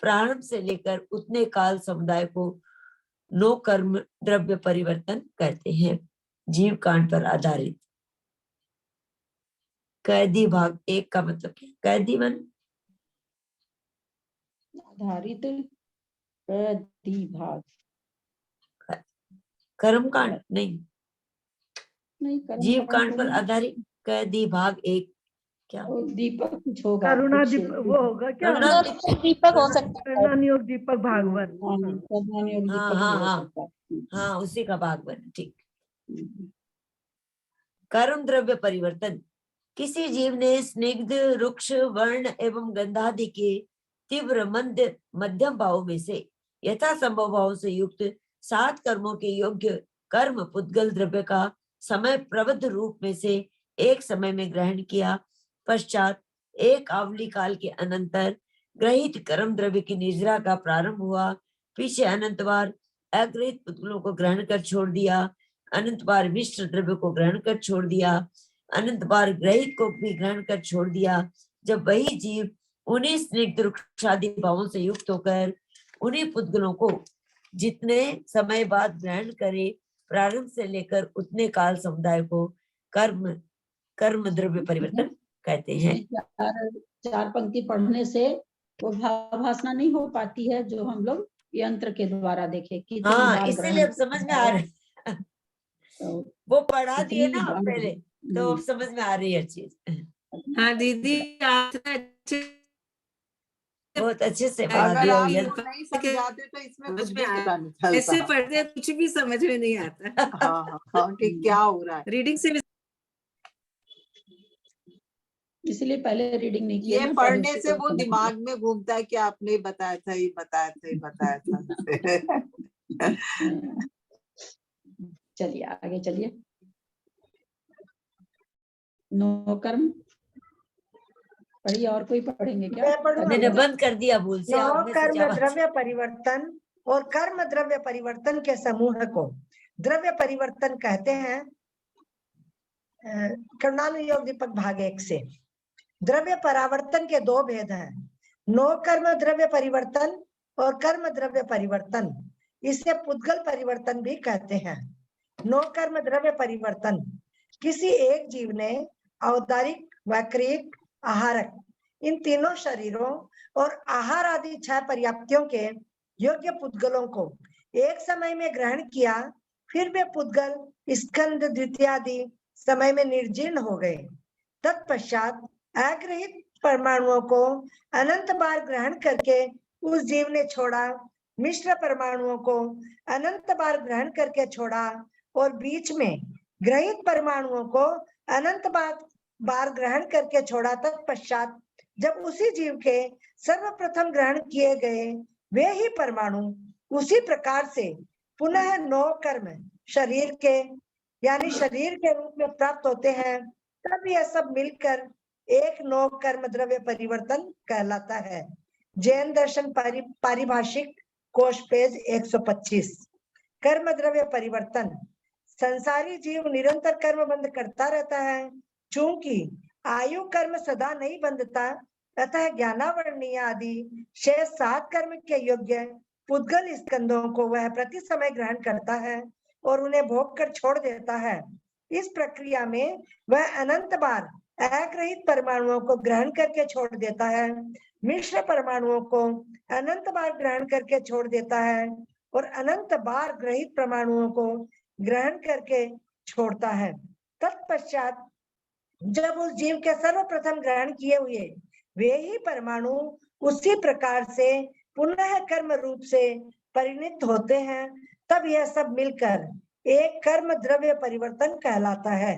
प्रारंभ से लेकर उतने काल समुदाय को नो कर्म द्रव्य परिवर्तन कहते हैं। जीव कांड पर आधारित। कैदी भाग 1 का मतलब क्या? कैदी मन आधारित, कैदी भाग, कर्म कांड नहीं, कर्म जीव कांड तो पर नहीं। आधारित कैदी भाग 1 क्या? दीपक कुछ होगा, करुणा कुछ वो होगा क्या? करुणा दीपक हो सकता है। करुणानियोग दीपक भागवत। करुणानियोग हाँ दीपक हाँ हो हाँ सकता है। हाँ, उसी का भाग बन। ठीक। कर्म द्रव्य परिवर्तन। किसी जीव ने स्निग्ध, रुक्ष, वर्ण एवं गंधादि के तीव्र, मंद, मध्यम भावों में से यथा संभव भाव से युक्त 7 कर्मों के योग्य कर्म पुद्गल द्रव्य का समय प्रबद्ध रूप में से एक समय में ग्रहण किया। पश्चात एक आवली काल के अनंतर ग्रहित कर्म द्रव्य की निर्जरा का प्रारंभ हुआ। पीछे अनंत बार अग्रहित पुद्गलों को ग्रहण कर छोड़ दिया, अनंत बार मिश्र द्रव्य को ग्रहण कर छोड़ दिया, अनंत बार ग्रहित को भी ग्रहण कर छोड़ दिया। जब वही जीव उन्हीं स्निग्ध रुक्षादि भावों से युक्त होकर उन्हीं पुद्गलों को जितने समय बाद ग्रहण करे, प्रारंभ से लेकर उतने काल समुदाय को कर्म द्रव्य परिवर्तन कहते हैं। चार पंक्ति पढ़ने से वो भावभासना नहीं हो पाती है जो हम लोग यंत्र के द्वारा देखे कि हाँ, इसीलिए अब समझ में आ रहा है। वो पढ़ा दिए ना आप पहले, तो अब समझ में आ रही है चीज। हाँ दीदी, बहुत अच्छे से अगर आप नहीं समझाते तो इसमें कुछ भी पता नहीं चलता। ऐसे पढ़ते कुछ भी समझ में नहीं आता। हाँ, कि क्या हो रहा है। रीडिंग से भी इसलिए पहले रीडिंग नहीं किया। ये पढ़ने से वो दिमाग में घूमता है कि आपने बताया था, ये बताया था, ये बताया था। चलिए आगे चलिए। नो कर्म पढ़िए, और कोई पढ़ेंगे क्या? मैंने बंद कर दिया भूल से। नो कर्म द्रव्य परिवर्तन और कर्म द्रव्य परिवर्तन के समूह को द्रव्य परिवर्तन कहते हैं। करुणानुयोग दीपक भाग 1 से। द्रव्य परावर्तन के 2 भेद हैं, नो कर्म द्रव्य परिवर्तन और कर्म द्रव्य परिवर्तन। इसे पुद्गल परिवर्तन भी कहते हैं। नो कर्म द्रव्य परिवर्तन किसी एक जीव ने औदारिक, वैक्रिक, आहारक इन तीनों शरीरों और आहार आदि 6 पर्याप्तियों के योग्य पुद्गलों को एक समय में ग्रहण किया। फिर वे पुद्गल स्कंद द्वितीयादि समय में निर्जीर्ण हो गए। तत्पश्चात अग्रहित परमाणुओं को अनंत बार ग्रहण करके उस जीव ने छोड़ा, मिश्र परमाणुओं को अनंत बार ग्रहण करके छोड़ा और बीच में ग्रहित परमाणुओं को अनंत बार ग्रहण करके छोड़ा। तत्पश्चात जब उसी जीव के सर्वप्रथम ग्रहण किए गए वे ही परमाणु उसी प्रकार से पुनः 9 कर्म शरीर के यानी शरीर के रूप में प्राप्त होते हैं, तब यह सब मिलकर एक 9 कर्म द्रव्य परिवर्तन कहलाता है। जैन दर्शन पारिभाषिक कोश पेज 125। कर्म द्रव्य परिवर्तन। संसारी जीव निरंतर कर्म बंध करता रहता है। चूंकि आयु कर्म सदा नहीं बंधता, अतः ज्ञानावरणीय आदि शेष 7 कर्म के योग्य पुद्गल स्कंदों को वह प्रति समय ग्रहण करता है और उन्हें भोग कर छोड़ देता है। इस प्रक्रिया में वह अनंत बार अग्रहित परमाणुओं को ग्रहण करके छोड़ देता है, मिश्र परमाणुओं को अनंत बार ग्रहण करके छोड़ देता है और अनंत बार ग्रहित परमाणुओं को ग्रहण करके छोड़ता है। तत्पश्चात जब उस जीव के सर्वप्रथम ग्रहण किए हुए वे ही परमाणु उसी प्रकार से पुनः कर्म रूप से परिणत होते हैं, तब यह सब मिलकर एक कर्म द्रव्य परिवर्तन कहलाता है।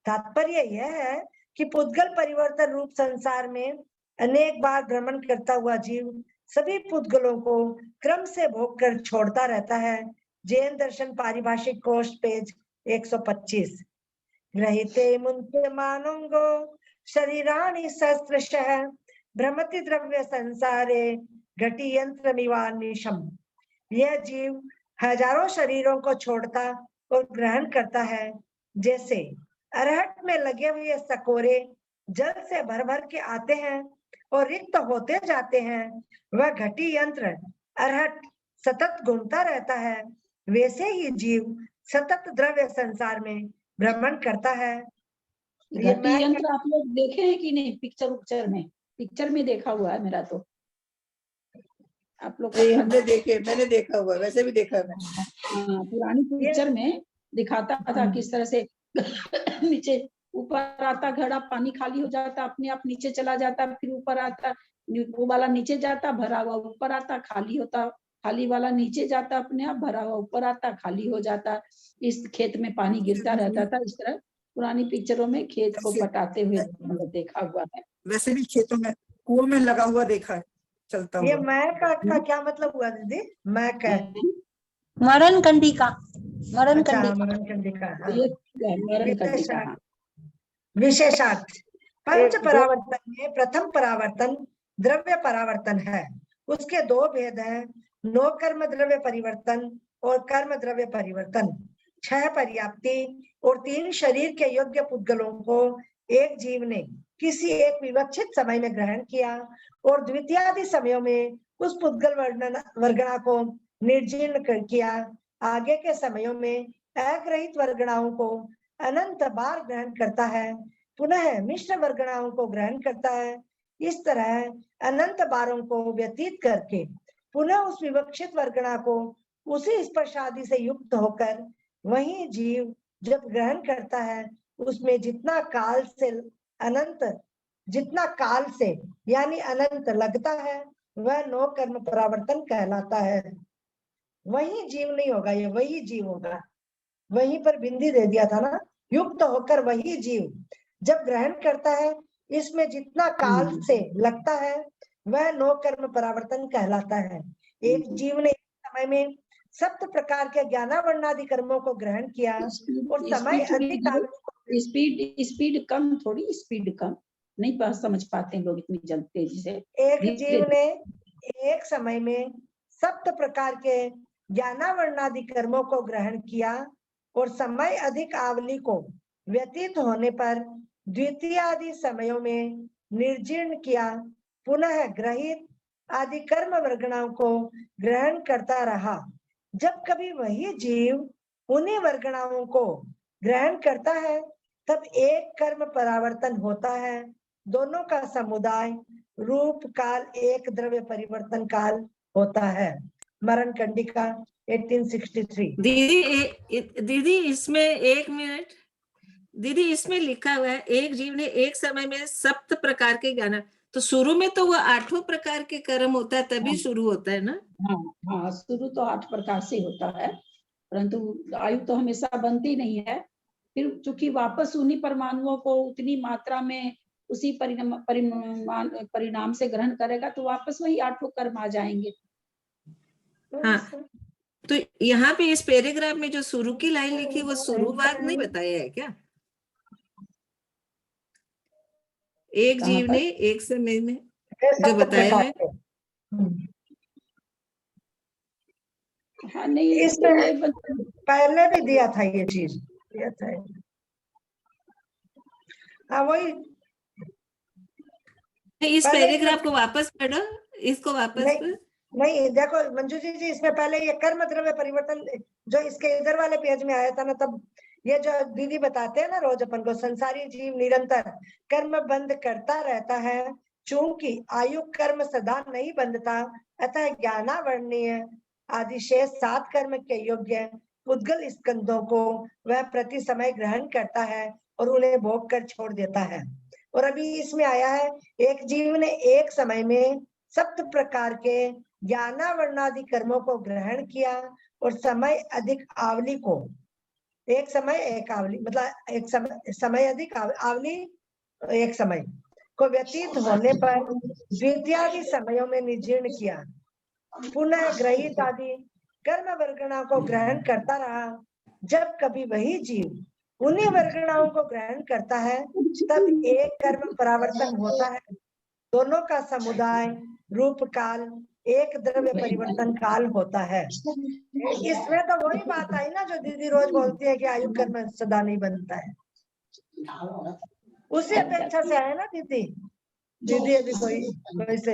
तात्पर्य यह है कि पुद्गल परिवर्तन रूप संसार में अनेक बार भ्रमण करता हुआ जीव सभी पुद्गलों को क्रम से भोग कर छोड़ता रहता है। जैन दर्शन पारिभाषिक कोश पेज 125। ग्रहीते मुंत्यमानंगो शरीराणि सहस्रशः भ्रमति द्रव्य संसारे घटी यंत्रमिवानिशम। यह जीव हजारों शरीरों को छोड़ता और ग्रहण करता है, जैसे अरहट में लगे हुए सकोरे जल से भर भर के आते हैं और रिक्त होते जाते हैं। वह घटी यंत्र अरहट सतत घूमता रहता है, वैसे ही जीव सतत द्रव्य संसार में भ्रमण करता है। घटी यंत्र आप लोग देखे हैं कि नहीं? पिक्चर में देखा हुआ है मेरा तो। आप लोग हमने देखे, मैंने देखा हुआ, वैसे भी देखा है मैंने। हाँ, पुरानी पिक्चर में दिखाता था किस तरह से नीचे ऊपर आता घड़ा, पानी खाली हो जाता, अपने आप नीचे चला जाता, फिर ऊपर आता, वो वाला नीचे जाता, भरा हुआ ऊपर आता, खाली होता, खाली वाला नीचे जाता, अपने आप भरा हुआ ऊपर आता, खाली हो जाता। इस खेत में पानी गिरता रहता था। इस तरह पुरानी पिक्चरों में खेत को पटाते हुए देखा हुआ है। वैसे भी खेतों में कुओं में लगा हुआ देखा है, चलता हुआ। ये मैं का क्या मतलब हुआ दीदी? मैं का मरण कंडिका, मरण अच्छा, कंडिका। मरण कंडिका। मरण कंडिका। विशेषार्थ पंच परावर्तन में प्रथम परावर्तन द्रव्य परावर्तन है। उसके दो भेद हैं, नो कर्म द्रव्य परिवर्तन और कर्म द्रव्य परिवर्तन। 6 पर्याप्ति और 3 शरीर के योग्य पुद्गलों को एक जीव ने किसी एक विवक्षित समय में ग्रहण किया और द्वितीयादि समयों में उस पुद्गल वर्गणा को निर्जीर्ण किया। आगे के समयों में अग्रहित वर्गणाओं को अनंत बार ग्रहण करता है, पुनः मिश्र वर्गणाओं को ग्रहण करता है। इस तरह अनंत बारों को व्यतीत करके पुनः उस विवक्षित वर्गणा को उसी स्पर्शादि से युक्त होकर वही जीव जब ग्रहण करता है, उसमें जितना काल से यानी अनंत लगता है, वह नो कर्म परावर्तन कहलाता है। वही जीव नहीं होगा, ये वही जीव होगा। वहीं पर बिंदी दे दिया था ना, युक्त होकर वही जीव जब ग्रहण करता है, इसमें जितना काल से लगता है वह नो कर्म परावर्तन कहलाता है। एक जीव ने एक समय में 7 प्रकार के ज्ञानावर्णादि कर्मों को ग्रहण किया और समय अधिक स्पीड कम, थोड़ी स्पीड कम, नहीं समझ पाते लोग इतनी जल्दी तेजी से। एक जीव ने एक समय में 7 प्रकार के ज्ञानावर्णादि कर्मों को ग्रहण किया और समय अधिक आवली को व्यतीत होने पर द्वितीय आदि समयों में निर्जीर्ण किया, पुनः ग्रहित आदि कर्म वर्गणाओं को ग्रहण करता रहा। जब कभी वही जीव उन्हीं वर्गणाओं को ग्रहण करता है, तब एक कर्म परावर्तन होता है। दोनों का समुदाय रूप काल एक द्रव्य परिवर्तन काल होता है। मरण कंडिका 1863। दीदी इसमें एक मिनट, दीदी इसमें लिखा हुआ है एक जीव ने एक समय में 7 प्रकार के ज्ञान, तो शुरू में तो वो 8 प्रकार के कर्म होता है, तभी शुरू होता है ना? हाँ, शुरू तो 8 प्रकार से होता है, परंतु आयु तो हमेशा बनती नहीं है। फिर चूंकि वापस उन्हीं परमाणुओं को उतनी मात्रा में उसी परिणाम से ग्रहण करेगा, तो वापस वही 8 कर्म आ जाएंगे। हाँ, तो यहाँ पे इस पैराग्राफ में जो शुरू की लाइन लिखी वो शुरुआत नहीं बताया है क्या? एक जीव ने एक समय में जो बताया है। हाँ, नहीं इसमें पहले भी दिया था ये चीज, दिया था। हाँ, वही इस पैराग्राफ को वापस पढ़ो, इसको वापस नहीं देखो मंजू जी, इसमें पहले ये कर्म द्रव्य परिवर्तन जो इसके इधर वाले पेज में आया था ना, तब ये जो दीदी बताते हैं ना रोज अपन को, संसारी जीव निरंतर कर्म बंद करता रहता है, चूंकि आयु कर्म सदा नहीं बंधता, अतः ज्ञानावर्णीय आदि शेष 7 कर्म के योग्य पुद्गल स्कंदों को वह प्रति समय ग्रहण करता है और उन्हें भोग कर छोड़ देता है। और अभी इसमें आया है एक जीव ने एक समय में सप्त प्रकार के ज्ञानावरणादि कर्मों को ग्रहण किया और समय अधिक आवली को, एक समय एक आवली मतलब एक समय अधिक आवली एक समय को व्यतीत होने पर द्वितीयादि समयों में निजीर्ण किया। पुनः ग्रहित आदि कर्म वर्गणाओं को ग्रहण करता रहा। जब कभी वही जीव उन्हीं वर्गणाओं को ग्रहण करता है तब एक कर्म परावर्तन होता है। दोनों का समुदाय रूप काल एक द्रव्य परिवर्तन काल होता है। इसमें तो वही बात आई ना जो दीदी रोज बोलती है कि आयु कर्म सदा नहीं बनता है, उसी अपेक्षा से आया ना दीदी। दीदी अभी कोई से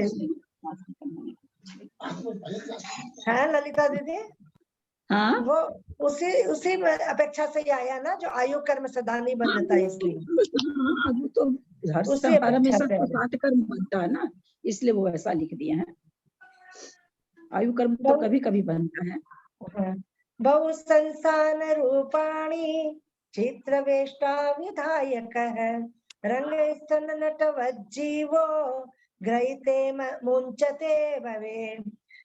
है ललिता दीदी, हाँ वो उसी अपेक्षा से ही आया ना जो आयु कर्म सदा नहीं बनता है, इसलिए वो तो हर हमेशा तो 7 कर्म बनता है ना, इसलिए वो ऐसा लिख दिए हैं। आयु कर्म तो कभी कभी बनता है। बहु संसान रूपाणी चित्र वेष्टा विधायक है रंग स्तन नटवज्जीवो ग्रहिते मुंचते भवे।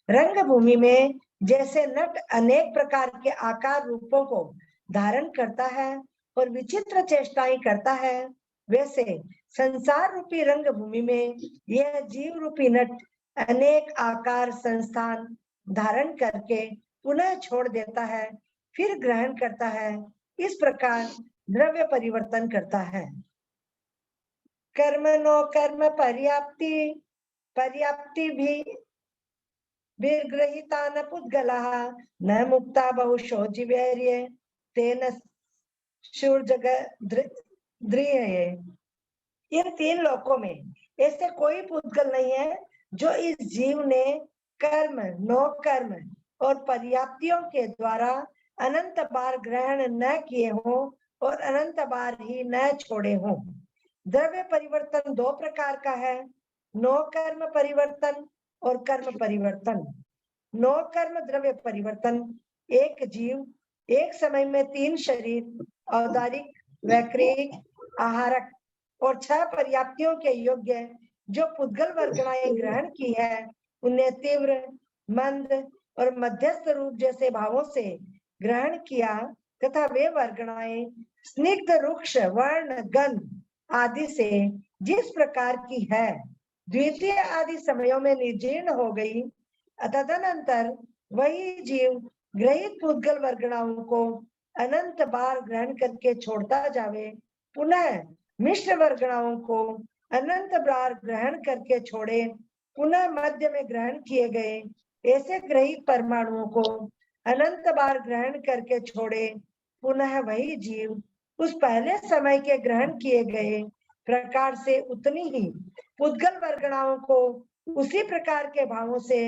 रंग भूमि में जैसे नट अनेक प्रकार के आकार रूपों को धारण करता है और विचित्र चेष्टाएं करता है, वैसे संसार रूपी रंग भूमि में यह जीव रूपी नट अनेक आकार संस्थान धारण करके पुनः छोड़ देता है, फिर ग्रहण करता है। इस प्रकार द्रव्य परिवर्तन करता है। कर्म नो कर्म पर्याप्ति भी विग्रहिता न पुद्गलः न मुक्ता बहुशो जीवैर्ये तेन शूर्जग द्रिये। इन 3 लोकों में ऐसे कोई पुद्गल नहीं है जो इस जीव ने कर्म नो कर्म और पर्याप्तियों के द्वारा अनंत बार ग्रहण न किए हों और अनंत बार ही न छोड़े हों। द्रव्य परिवर्तन 2 प्रकार का है, नो कर्म परिवर्तन और कर्म परिवर्तन। नो कर्म द्रव्य परिवर्तन एक जीव एक समय में 3 शरीर औदारिक वैक्रिक आहारक और 6 पर्याप्तियों के योग्य जो पुद्गल वर्गणाएं ग्रहण की है उन्हें तीव्र मंद और मध्यस्थ रूप जैसे भावों से ग्रहण किया तथा वे वर्गणाएं स्निग्ध रुक्ष वर्ण गंध आदि से जिस प्रकार की है द्वितीय आदि समयों में निर्जीर्ण हो गई। तदनंतर वही जीव ग्रहित पुद्गल वर्गणाओं को अनंत बार ग्रहण करके छोड़ता जावे, पुनः मिश्र वर्गणाओं को अनंत बार ग्रहण करके छोड़े, पुनः मध्य में ग्रहण किए गए ऐसे ग्रहित परमाणुओं को अनंत बार ग्रहण करके छोड़े, पुनः वही जीव उस पहले समय के ग्रहण किए गए प्रकार से उतनी ही पुद्गल वर्गणाओं को उसी प्रकार के भावों से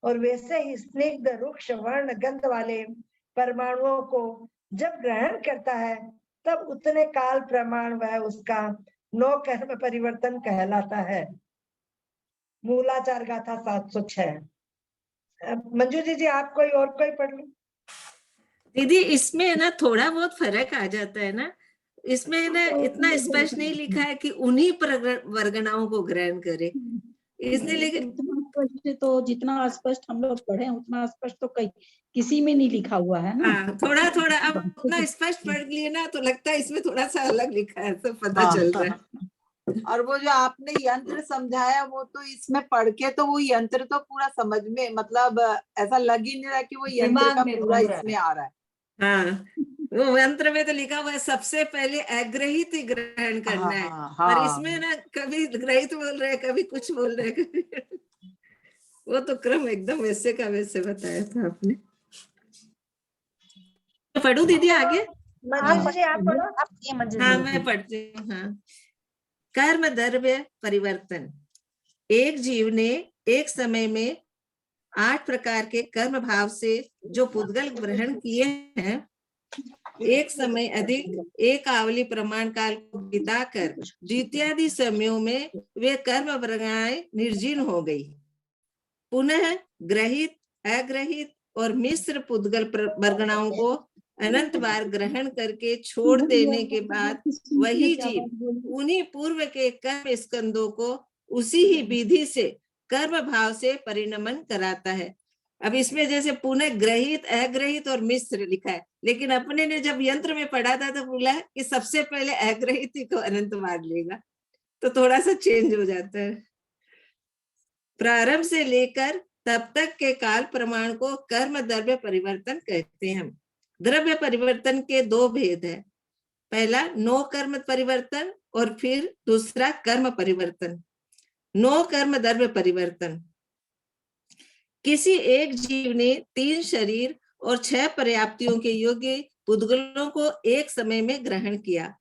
और वैसे ही स्निग्ध रुक्ष वर्ण गंध वाले परमाणुओं को जब ग्रहण करता है तब उतने काल प्रमाण वह उसका नो कर्म परिवर्तन कहलाता है। मूलाचार गाथा 706। मंजू जी आप कोई और कोई पढ़ लो। दीदी इसमें ना थोड़ा बहुत फर्क आ जाता है ना, इसमें ना इतना स्पष्ट नहीं लिखा है कि उन्हीं वर्गणाओं को ग्रहण करे, इसलिए लेकिन तो जितना स्पष्ट हम लोग पढ़े उतना स्पष्ट तो किसी में नहीं लिखा हुआ है ना। थोड़ा थोड़ा अब उतना स्पष्ट पढ़ लिए ना तो लगता है इसमें थोड़ा सा अलग लिखा है, तो पता चल रहा है। और वो जो आपने यंत्र समझाया वो तो इसमें पढ़ के तो वो यंत्र तो पूरा समझ में मतलब ऐसा लग ही नहीं रहा कि वो यंत्र का पूरा इसमें आ रहा है। हाँ, वो यंत्र में तो लिखा हुआ है सबसे पहले अग्रहित ही ग्रहण करना है। और इसमें ना कभी ग्रहित बोल रहे कभी कुछ बोल रहे कभी वो तो क्रम एकदम वैसे का वैसे बताया था आपने। पढ़ू दीदी आगे? आप पढ़ो। हाँ मैं पढ़ती हूँ। हाँ, कर्म द्रव्य परिवर्तन। एक जीव ने एक समय में 8 प्रकार के कर्म भाव से जो पुद्गल ग्रहण किए हैं, एक समय अधिक एक आवली प्रमाण काल को बिताकर द्वितीयादि समयों में वे कर्म वर्गणाएं निर्जीर्ण हो गई। पुनः ग्रहित अग्रहित और मिश्र पुद्गल वर्गणाओं को अनंत बार ग्रहण करके छोड़ देने के बाद वही जीव उन्हीं पूर्व के कर्म स्कंदों को उसी ही विधि से कर्म भाव से परिणमन कराता है। अब इसमें जैसे पुनः ग्रहित, अग्रहित और मिश्र लिखा है, लेकिन अपने ने जब यंत्र में पढ़ा था तो बोला कि सबसे पहले अग्रहित ही को अनंत मान लेगा, तो थोड़ा सा चेंज हो जाता है। प्रारंभ से लेकर तब तक के काल प्रमाण को कर्म द्रव्य परिवर्तन कहते हैं। द्रव्य परिवर्तन के दो भेद है, पहला नो कर्म परिवर्तन और फिर दूसरा कर्म परिवर्तन। नो कर्म द्रव्य परिवर्तन, किसी एक जीव ने 3 शरीर और 6 पर्याप्तियों के योग्य पुद्गलों को एक समय में ग्रहण किया।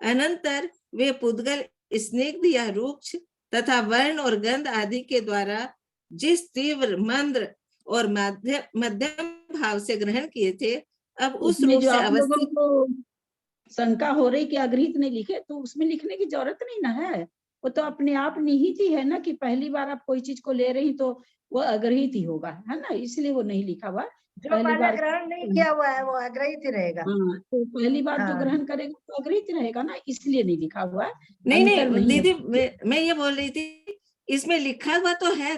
अनंतर वे पुद्गल स्निग्ध या रुक्ष तथा वर्ण और गंध आदि के द्वारा जिस तीव्र, मंद और मध्यम भाव से ग्रहण किए थे, अब उस रूप जो से आप लोगों अवस्थित। को शंका हो रही कि अग्रहित ने लिखे, तो उसमें लिखने की जरूरत नहीं ना है, वो तो अपने आप निहित ही है ना, कि पहली बार आप कोई चीज को ले रही तो वो अग्रहित ही होगा, है ना, इसलिए वो नहीं लिखा हुआ। जो पहली पहले बार ग्रहण नहीं किया हुआ है वो अग्रहित ही रहेगा। हाँ, तो पहली बार जो हाँ। ग्रहण करेगा तो अग्रहित रहेगा ना, इसलिए नहीं लिखा हुआ है। नहीं अंतर नहीं नहीं है। दीदी, मैं ये बोल रही थी, इसमें लिखा हुआ तो है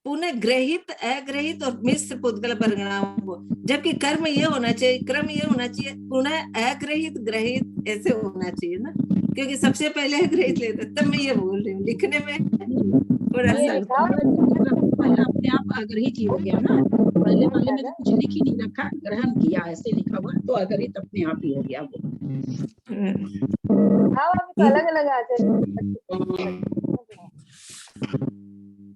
पुनः ग्रहित, अग्रहित और मिश्र पुद्गल परिणाम को, जबकि कर्म ये होना चाहिए, क्रम ये होना चाहिए पुनः अग्रहित, ग्रहित ऐसे होना चाहिए ना, क्योंकि सबसे पहले अग्रहित लेते, तब मैं ये बोल रही हूँ लिखने में थोड़ा ये सा। पहले अपने आप अग्रहित ही हो गया ना, पहले वाले में तो कुछ लिख ही नहीं रखा, ग्रहण किया ऐसे लिखा हुआ, तो अग्रहित अपने आप ही हो गया वो। अलग अलग आ जाए।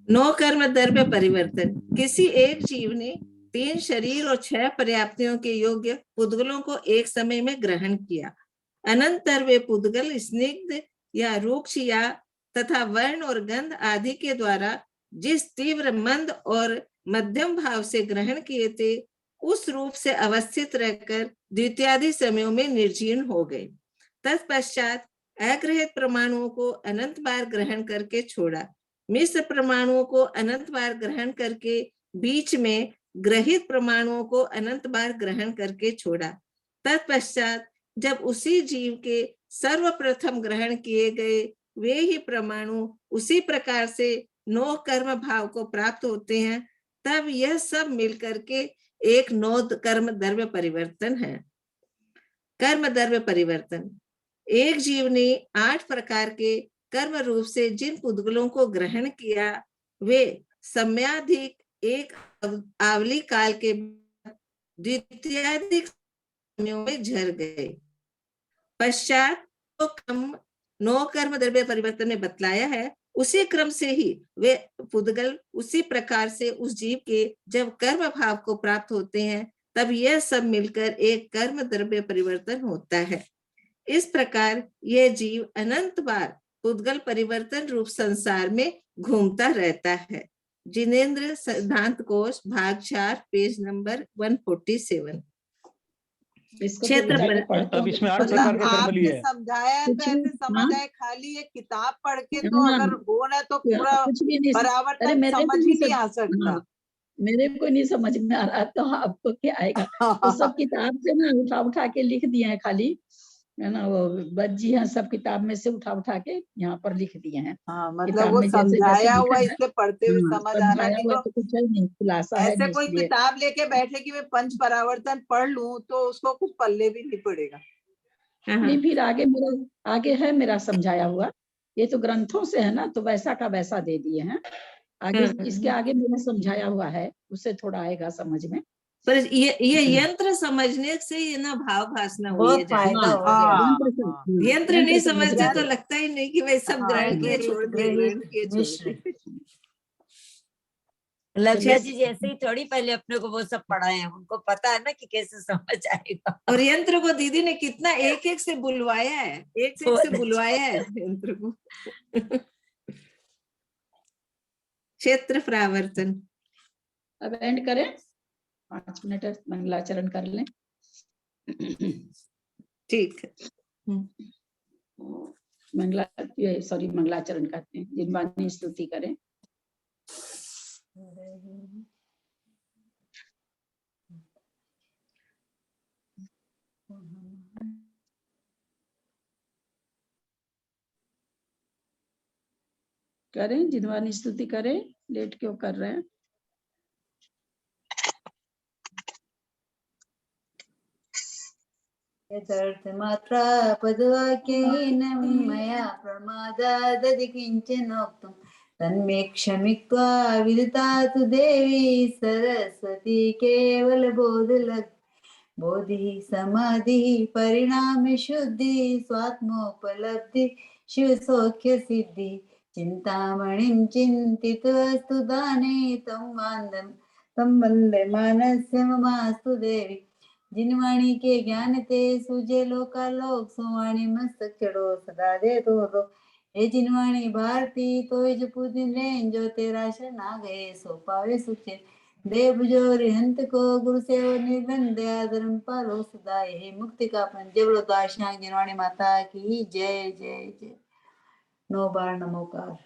नो कर्म द्रव्य परिवर्तन, किसी एक जीव ने 3 शरीर और 6 पर्याप्तियों के योग्य पुद्गलों को एक समय में ग्रहण किया। अनंतर वे पुद्गल स्निग्ध या रुक्ष या तथा वर्ण और गंध आदि के द्वारा जिस तीव्र, मंद और मध्यम भाव से ग्रहण किए थे, उस रूप से अवस्थित रहकर द्वितीयादि समयों में निर्जीर्ण हो गए। तत्पश्चात अग्रहित परमाणुओं को अनंत बार ग्रहण करके छोड़ा, मिश्र परमाणुओं को अनंत बार ग्रहण करके बीच में ग्रहित परमाणुओं को अनंत बार ग्रहण करके छोड़ा। तत्पश्चात जब उसी जीव के सर्वप्रथम ग्रहण किए गए वे ही परमाणु उसी प्रकार से नो कर्म भाव को प्राप्त होते हैं, तब यह सब मिलकर के एक नो कर्म द्रव्य परिवर्तन है। कर्म द्रव्य परिवर्तन, एक जीव ने 8 प्रकार के कर्म रूप से जिन पुद्गलों को ग्रहण किया, वे समयाधिक एक आवली काल के द्वितीयाधिक समयों में झर गए। पश्चात तो क्रम नो कर्म द्रव्य परिवर्तन में बतलाया है, उसी क्रम से ही वे पुद्गल उसी प्रकार से उस जीव के जब कर्म भाव को प्राप्त होते हैं, तब यह सब मिलकर एक कर्म द्रव्य परिवर्तन होता है। इस प्रकार यह जीव अनंत बार पुद्गल परिवर्तन रूप संसार में घूमता रहता है। जिनेन्द्र सिद्धांत कोश भाग 4 पेज नंबर 147। क्षेत्र अब इसमें 8 मतलब प्रकार के कर्म लिए आपने है। समझाया है तो ऐसे समझ आए, खाली ये किताब पढ़ के तो हाँ, अगर हो ना तो पूरा कुछ भी नहीं। अरे परावर्तन मेरे को समझ नहीं ही नहीं आ सकता। हाँ, मेरे को नहीं समझ में आ रहा, तो आपको क्या आएगा? तो सब किताब से ना उठा उठा के लिख दिए हैं, खाली है ना, वो बज्जी हैं, सब किताब में से उठा उठा के यहाँ पर लिख दिए हैं। हाँ, मतलब किताब वो में जैसे जैसे समझाया लिखा हुआ है, इसलिए पढ़ते हुए समझ आ रहा है, समझाया नहीं हुआ तो तो कुछ है नहीं, खुलासा है ऐसे नहीं, कोई इसलिए किताब लेके बैठे कि मैं पंच परावर्तन पढ़ लूं तो उसको कुछ पल्ले भी नहीं पड़ेगा। नहीं, फिर आगे है मेरा समझाया हुआ, ये तो ग्रंथों से है ना, तो वैसा का वैसा दे दिए हैं। आगे इसके आगे मेरा समझाया हुआ है, उससे थोड़ा आएगा समझ में। पर ये यंत्र समझने से ये ना भाव भासना हुई है, फायदा हो गया। यंत्र नहीं समझते तो गया। लगता ही नहीं कि वे सब ग्रहण किए छोड़ दिए, ग्रहण किए छोड़ दिए। लक्ष्या जी जैसे ही थोड़ी पहले अपने को वो सब पढ़ाए हैं, उनको पता है ना कि कैसे समझ आएगा। और यंत्र को दीदी ने कितना एक एक से बुलवाया है, एक से बुलवाया है यंत्र को। क्षेत्र प्रावर्तन। अब एंड करें, 5 मिनट मंगलाचरण कर लें। ठीक है। मंगलाचरण करते हैं, जिनवानी स्तुति करें। करें, जिनवानी स्तुति करें, लेट क्यों कर रहे हैं? यथार्थमात्रा पदवाक्यहीनं मया प्रमादादधि किञ्चनोक्तं तन्मे क्षमित्वा विदुतातु देवी सरस्वती केवलबोधलक्ष्मी बोधि समाधि परिणाम शुद्धि स्वात्मोपलब्धि शिव सौख्य सिद्धि चिंतामणिं चिंतितवस्तु दाने तं वन्दे मानस्य ममास्तु देवी जिनवाणी के ज्ञान ते सूझे लोकालोक सुवाणी मस्तक चढ़ो सदा दे दो हे जिनवाणी भारती तो जपू दिन रें जो तेरा शरण आ गए सो पावे सुचे देव जो रिहंत को गुरु से निर्बंध दया धर्म पालो सदाए हे मुक्ति का पंजवड़ो दाशां जिनवाणी माता की जय जय जय। 9 बार नमोकार।